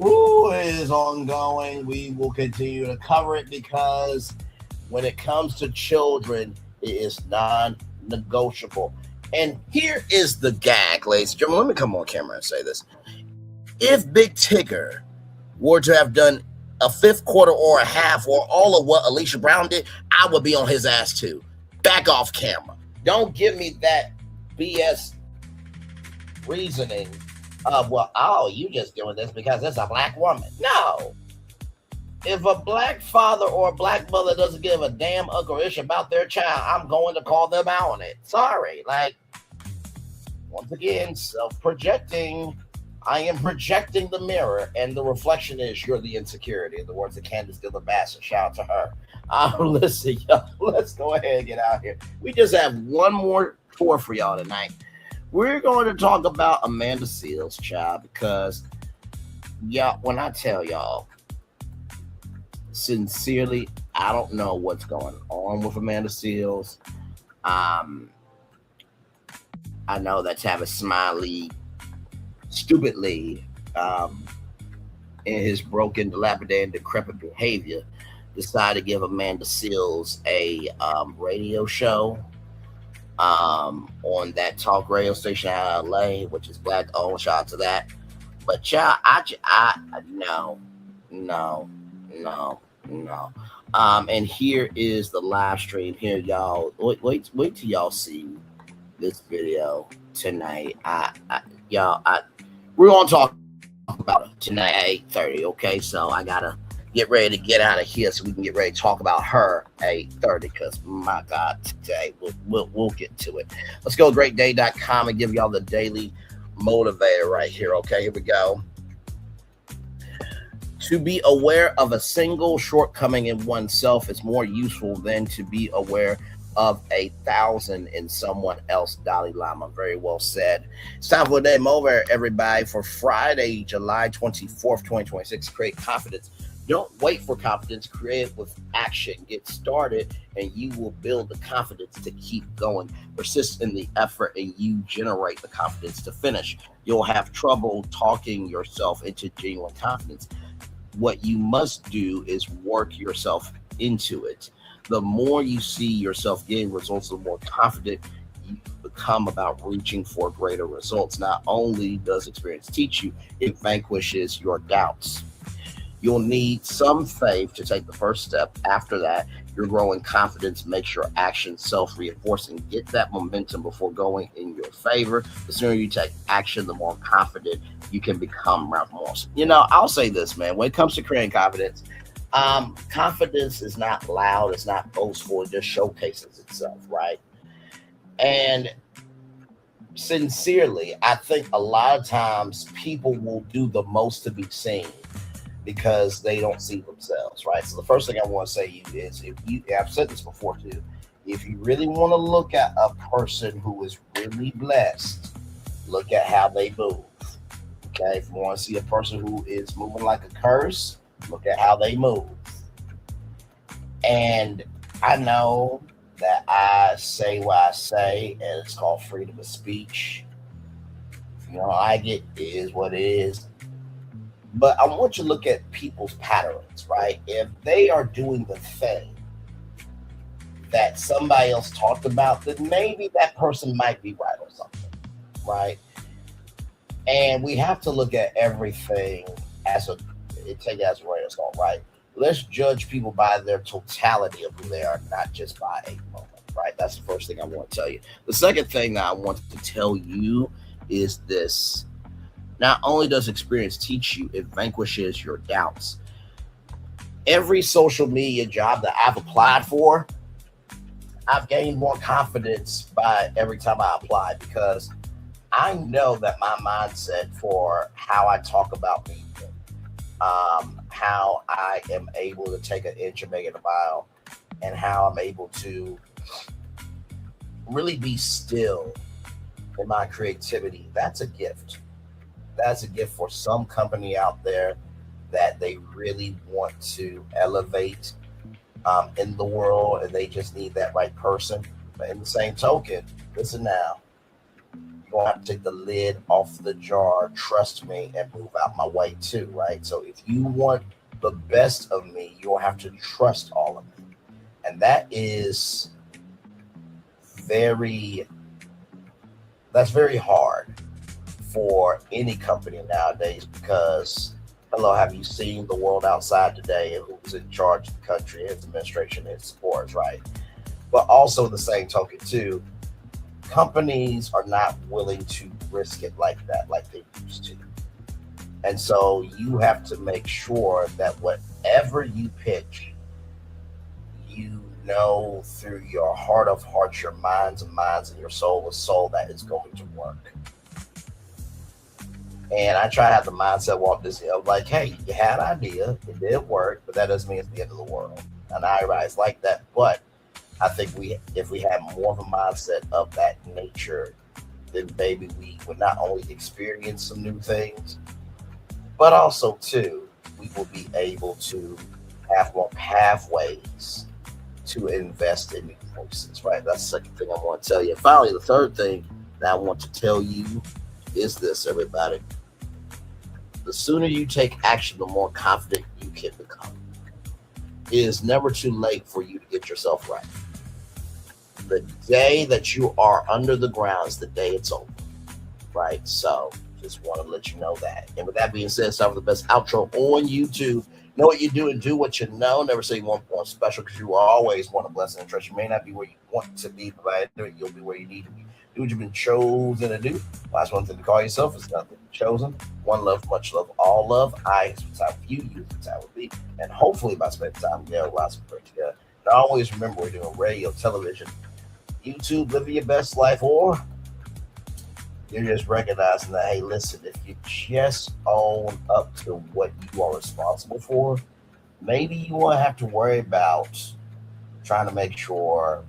B: Ooh, it is ongoing. We will continue to cover it because when it comes to children, it is non-negotiable. And here is the gag, ladies and gentlemen. Let me come on camera and say this. If Big Tigger were to have done a fifth quarter or a half or all of what Alicia Brown did, I would be on his ass too. Back off camera. Don't give me that BS reasoning of, well, oh, you just doing this because it's a black woman. No. If a black father or a black mother doesn't give a damn uckerish about their child, I'm going to call them out on it. Sorry. Like, once again, self-projecting. I am projecting the mirror, and the reflection is you're the insecurity. In the words of Candace Dillon Bassett, shout out to her. Listen, y'all, let's go ahead and get out here. We just have one more tour for y'all tonight. We're going to talk about Amanda Seales, child, because y'all, when I tell y'all, sincerely, I don't know what's going on with Amanda Seales. I know that Tavis Smiley stupidly, in his broken, dilapidated, decrepit behavior, decided to give Amanda Seales a radio show on that talk radio station out of LA, which is black owned. Shout out to that. But y'all, no. And here is the live stream. Here, y'all. Wait till y'all see this video tonight. We're gonna talk about it tonight at 8:30. Okay, so I gotta get ready to get out of here so we can get ready to talk about her at 8:30. Because my God, today we'll get to it. Let's go to greatday.com and give y'all the daily motivator right here. Okay, here we go. To be aware of a single shortcoming in oneself is more useful than to be aware of 1,000 in someone else. Dalai Lama. Very well said. It's time for a day over, everybody, for Friday, July 24th, 2026. Create confidence. Don't wait for confidence. Create it with action. Get started, and you will build the confidence to keep going. Persist in the effort, and you generate the confidence to finish. You'll have trouble talking yourself into genuine confidence. What you must do is work yourself into it. The more you see yourself getting results, the more confident you become about reaching for greater results. Not only does experience teach you, it vanquishes your doubts. You'll need some faith to take the first step. After that, your growing confidence makes your action self-reinforcing. Get that momentum before going in your favor. The sooner you take action, the more confident you can become around more. You know, I'll say this, man, when it comes to creating confidence, confidence is not loud, it's not boastful, it just showcases itself, right? And sincerely, I think a lot of times people will do the most to be seen because they don't see themselves, right? So the first thing I want to say to you is, I've said this before too, if you really want to look at a person who is really blessed, look at how they move, okay? If you want to see a person who is moving like a curse, look at how they move. And I know that I say what I say, and it's called freedom of speech. If you don't like it, it is what it is. But I want you to look at people's patterns, right? If they are doing the thing that somebody else talked about, then maybe that person might be right or something, right? And we have to look at everything as a take it as a radar scope, right? Let's judge people by their totality of who they are, not just by a moment, right? That's the first thing I want to tell you. The second thing that I want to tell you is this. Not only does experience teach you, it vanquishes your doubts. Every social media job that I've applied for, I've gained more confidence by every time I apply, because I know that my mindset for how I talk about me, how I am able to take an inch and make it a mile, and how I'm able to really be still in my creativity. That's a gift. That's a gift for some company out there that they really want to elevate in the world, and they just need that right person. But in the same token, listen now, you're going to have to take the lid off the jar, trust me, and move out my way too, right? So if you want the best of me, you'll have to trust all of me. And that's very hard for any company nowadays because, hello, have you seen the world outside today and who's in charge of the country, its administration, its supporters, right? But also the same token too, companies are not willing to risk it like that, like they used to. And so you have to make sure that whatever you pitch, you know through your heart of hearts, your minds of minds, and your soul of soul that it's going to work. And I try to have the mindset Walt Disney of like, hey, you had an idea, it did work, but that doesn't mean it's the end of the world. And I rise like that. But I think if we have more of a mindset of that nature, then maybe we would not only experience some new things, but also too, we will be able to have more pathways to invest in new places, right? That's the second thing I want to tell you. Finally, the third thing that I want to tell you is this, everybody. The sooner you take action, the more confident you can become. It is never too late for you to get yourself right. The day that you are under the ground is the day it's over, right? So just want to let you know that. And with that being said, start with the best outro on YouTube. Know what you do and do what you know. Never say you want one special because you always want a blessing and trust. You may not be where you want to be, but you'll be where you need to be. Do what you've been chosen to do. Last one thing to call yourself is nothing chosen. One love, much love, all love. I spend time with you, you spend time with me. And hopefully by spending time together, lots of work together. And always remember we're doing radio, television, YouTube, living your best life, or you're just recognizing that, hey, listen, if you just own up to what you are responsible for, maybe you won't have to worry about trying to make sure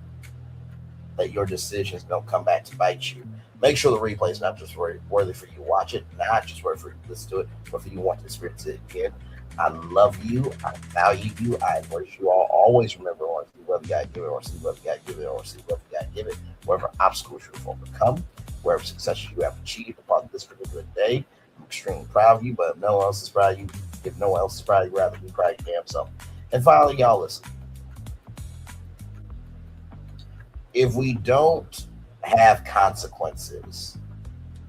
B: that your decisions don't come back to bite you. Make sure the replay is not just worthy for you to watch it, not just worthy for you to listen to it, but for you to want to experience it again. I love you. I value you. I embrace you all. Always remember, or see whether you got to give it, or see whether you got to give it, or see whether you got to give it. Whatever obstacles you've overcome, wherever successes you have achieved upon this particular day, I'm extremely proud of you. But if no one else is proud of you, if no one else is proud of you, rather be proud of your damn self. And finally, y'all listen. If we don't have consequences,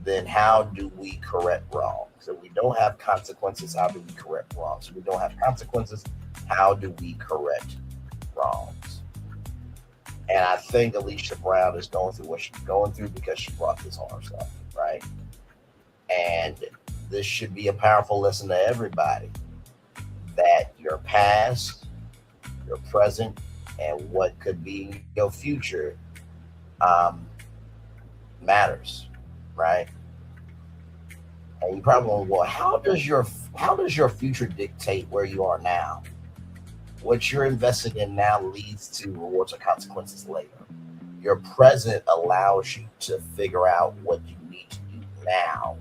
B: then how do we correct wrongs? So we don't have consequences, how do we correct wrongs? So we don't have consequences, how do we correct wrongs? And I think Alicia Brown is going through what she's going through because she brought this on herself, right? And this should be a powerful lesson to everybody that your past, your present, and what could be your future matters, right? And you probably wonder, well, how does your future dictate where you are now? What you're investing in now leads to rewards or consequences later. Your present allows you to figure out what you need to do now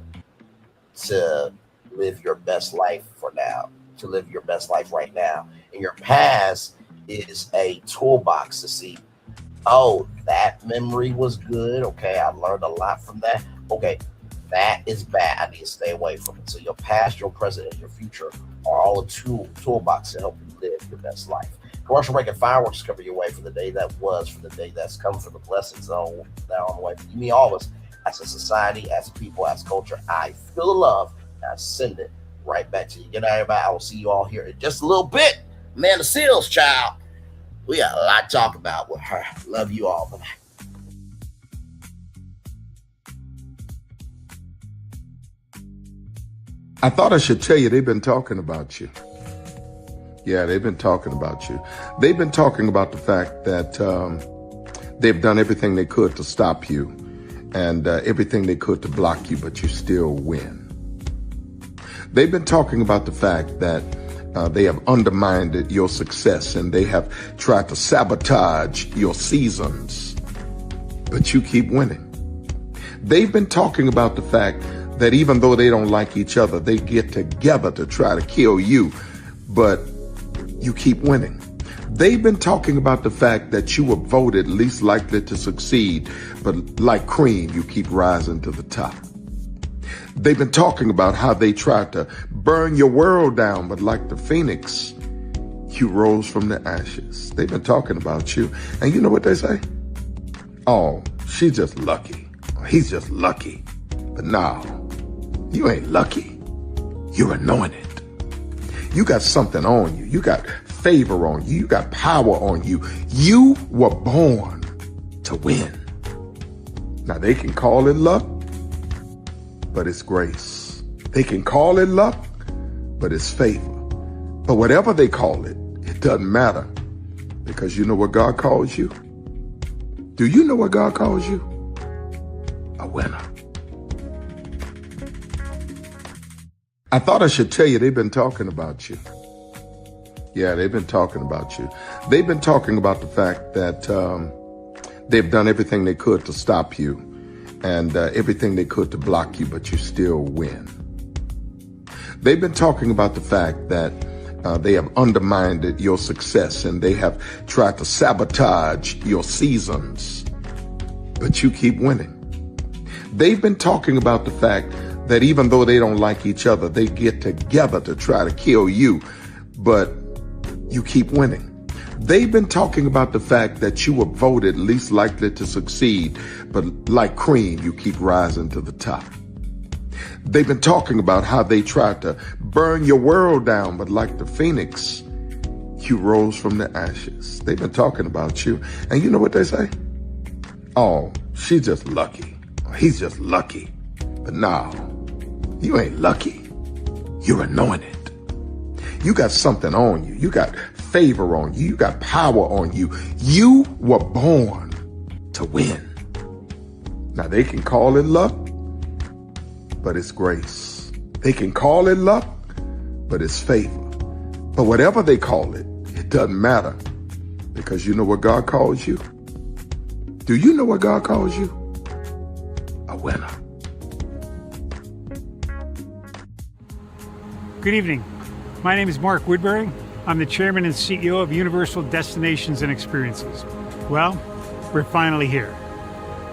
B: to live your best life for now, to live your best life right now. And your past is a toolbox to see, oh, that memory was good. Okay, I learned a lot from that. Okay, that is bad. I need to stay away from it. So your past, your present, and your future are all a toolbox to help you live your best life. Commercial break and fireworks cover your way for the day that was, for the day that's come, for the blessings that are on the way. For you, me, all of us, as a society, as a people, as culture, I feel the love and I send it right back to you. Good night, everybody. I will see you all here in just a little bit. Man, the Seals, child. We got a lot to talk about with her. Love you all. Bye-bye.
D: I thought I should tell you, they've been talking about you. Yeah, they've been talking about you. They've been talking about the fact that they've done everything they could to stop you and everything they could to block you, but you still win. They've been talking about the fact that they have undermined your success and they have tried to sabotage your seasons, but you keep winning. They've been talking about the fact that even though they don't like each other, they get together to try to kill you, but you keep winning. They've been talking about the fact that you were voted least likely to succeed, but like cream, you keep rising to the top. They've been talking about how they tried to burn your world down, but like the phoenix, you rose from the ashes. They've been talking about you. And you know what they say? Oh, she's just lucky. He's just lucky. But no, you ain't lucky. You're anointed. You got something on you. You got favor on you. You got power on you. You were born to win. Now they can call it luck, but it's grace. They can call it luck, but it's favor. But whatever they call it, it doesn't matter, because you know what God calls you? Do you know what God calls you? A winner. I thought I should tell you they've been talking about you. Yeah, they've been talking about you. They've been talking about the fact that they've done everything they could to stop you and everything they could to block you, but you still win. They've been talking about the fact that they have undermined your success and they have tried to sabotage your seasons, but you keep winning. They've been talking about the fact that even though they don't like each other, they get together to try to kill you, but you keep winning. They've been talking about the fact that you were voted least likely to succeed, but like cream, you keep rising to the top. They've been talking about how they tried to burn your world down, but like the phoenix, you rose from the ashes. They've been talking about you. And you know what they say? Oh, she's just lucky. He's just lucky. But no, you ain't lucky. You're anointed. You got something on you. You got favor on you. You got power on you. You were born to win. Now they can call it luck, but it's grace. They can call it luck, but it's favor. But whatever they call it, it doesn't matter, because you know what God calls you? Do you know what God calls you? A winner.
E: Good evening. My name is Mark Woodbury. I'm the chairman and CEO of Universal Destinations and Experiences. Well, we're finally here.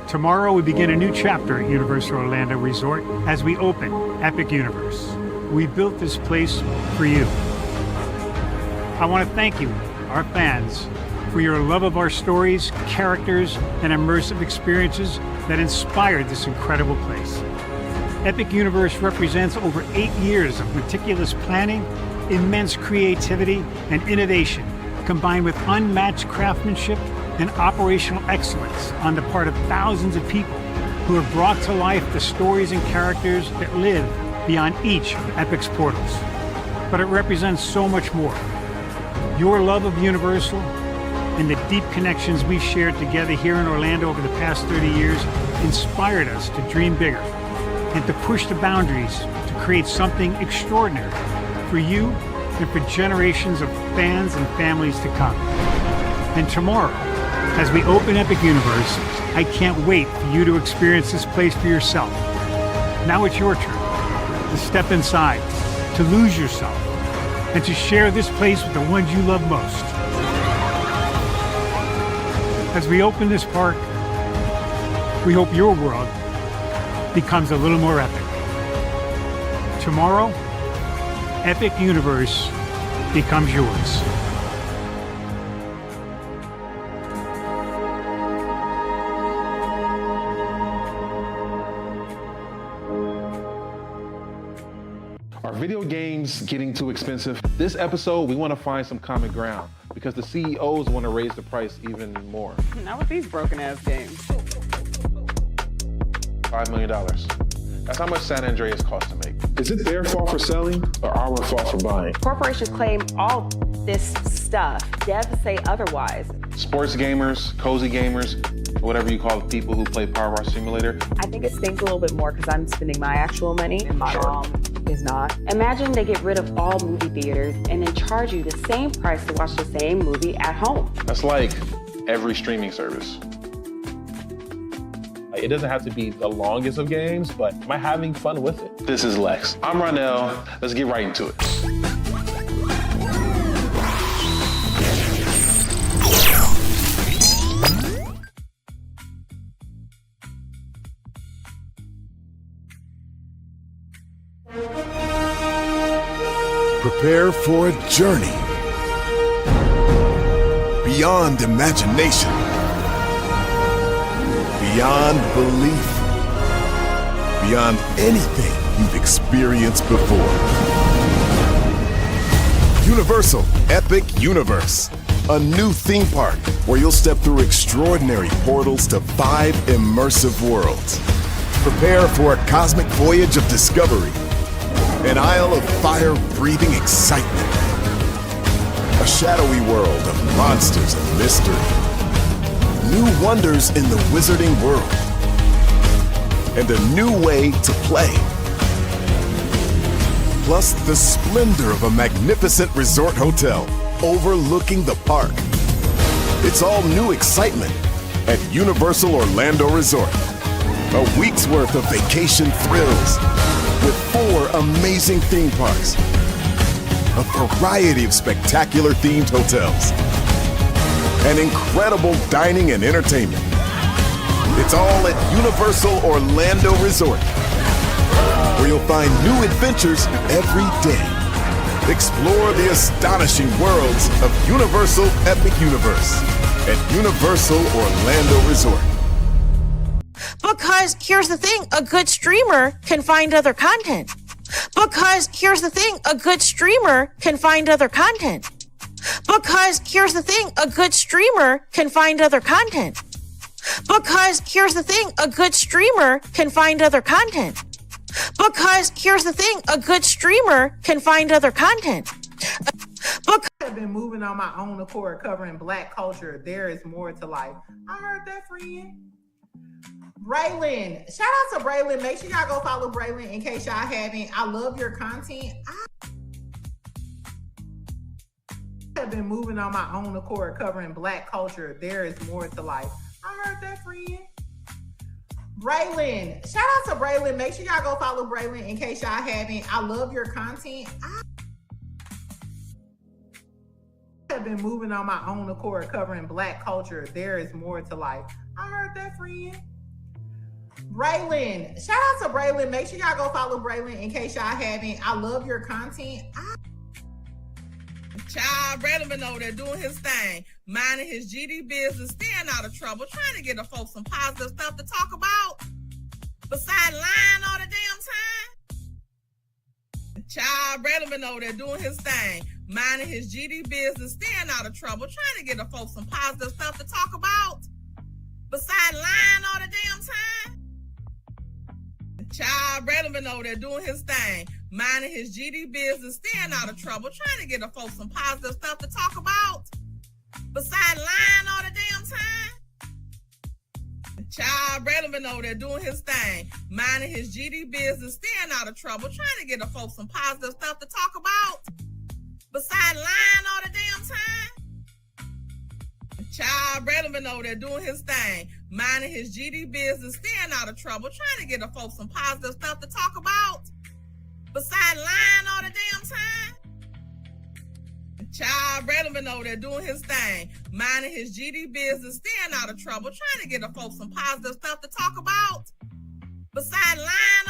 E: Tomorrow we begin a new chapter at Universal Orlando Resort as we open Epic Universe. We built this place for you. I want to thank you, our fans, for your love of our stories, characters, and immersive experiences that inspired this incredible place. Epic Universe represents over 8 years of meticulous planning, immense creativity, and innovation, combined with unmatched craftsmanship and operational excellence on the part of thousands of people who have brought to life the stories and characters that live beyond each of Epic's portals. But it represents so much more. Your love of Universal and the deep connections we've shared together here in Orlando over the past 30 years inspired us to dream bigger and to push the boundaries to create something extraordinary for you and for generations of fans and families to come. And tomorrow, as we open Epic Universe, I can't wait for you to experience this place for yourself. Now it's your turn to step inside, to lose yourself, and to share this place with the ones you love most. As we open this park, we hope your world becomes a little more epic. Tomorrow, Epic Universe becomes yours.
F: Are video games getting too expensive? This episode, we want to find some common ground because the CEOs want to raise the price even more.
H: Not with these broken ass games.
F: $5 million. That's how much San Andreas costs to make. Is it their fault for selling or our fault for buying?
H: Corporations claim all this stuff. Devs say otherwise.
F: Sports gamers, cozy gamers, whatever you call the people who play Power Wash Simulator.
H: I think it stinks a little bit more because I'm spending my actual money and my mom is not. Imagine they get rid of all movie theaters and then charge you the same price to watch the same movie at home.
F: That's like every streaming service. It doesn't have to be the longest of games, but am I having fun with it? This is Lex. I'm Ronell. Let's get right into it.
P: Prepare for a journey beyond imagination, beyond belief, beyond anything you've experienced before. Universal Epic Universe, a new theme park where you'll step through extraordinary portals to 5 immersive worlds. Prepare for a cosmic voyage of discovery, an isle of fire-breathing excitement, a shadowy world of monsters and mystery, new wonders in the wizarding world, and a new way to play. Plus the splendor of a magnificent resort hotel overlooking the park. It's all new excitement at Universal Orlando Resort. A week's worth of vacation thrills with 4 amazing theme parks, a variety of spectacular themed hotels, and incredible dining and entertainment. It's all at Universal Orlando Resort, where you'll find new adventures every day. Explore the astonishing worlds of Universal Epic Universe at Universal Orlando Resort.
G: Because here's the thing, a good streamer can find other content. Because here's the thing, a good streamer can find other content. Because here's the thing, a good streamer can find other content. Because here's the thing, a good streamer can find other content. Because here's the thing, a good streamer can find other content.
I: I've been moving on my own accord, covering Black culture. There is more to life. I heard that, friend. Braylon, shout out to Braylon. Make sure y'all go follow Braylon in case y'all haven't. I love your content. I have been moving on my own accord, covering Black culture. There is more to life. I heard that, friend. Braylon, shout out to Braylon. Make sure y'all go follow Braylon in case y'all haven't. I love your content. I have been moving on my own accord, covering Black culture. There is more to life. I heard that, friend. Braylon, shout out to Braylon. Make sure y'all go follow Braylon in case y'all haven't. I love your content.
J: Child, Braylon been over there doing his thing, minding his GD business, staying out of trouble, trying to get the folks some positive stuff to talk about. Besides lying all the damn time. Child, Braylon been over there doing his thing, minding his GD business, staying out of trouble, trying to get the folks some positive stuff to talk about. Besides lying all the damn time. Child, Braylon been over there doing his thing, minding his GD business, staying out of trouble, trying to get the folks some positive stuff to talk about. Besides lying all the damn time. Child, Braylon been over there doing his thing, minding his GD business, staying out of trouble, trying to get the folks some positive stuff to talk about. Besides lying all the damn time. Child, Braylon been over there doing his thing, minding his GD business, staying out of trouble, trying to get the folks some positive stuff to talk about. Besides lying all the damn time. Child, Braylon been over there doing his thing, minding his GD business, staying out of trouble, trying to get the folks some positive stuff to talk about. Besides lying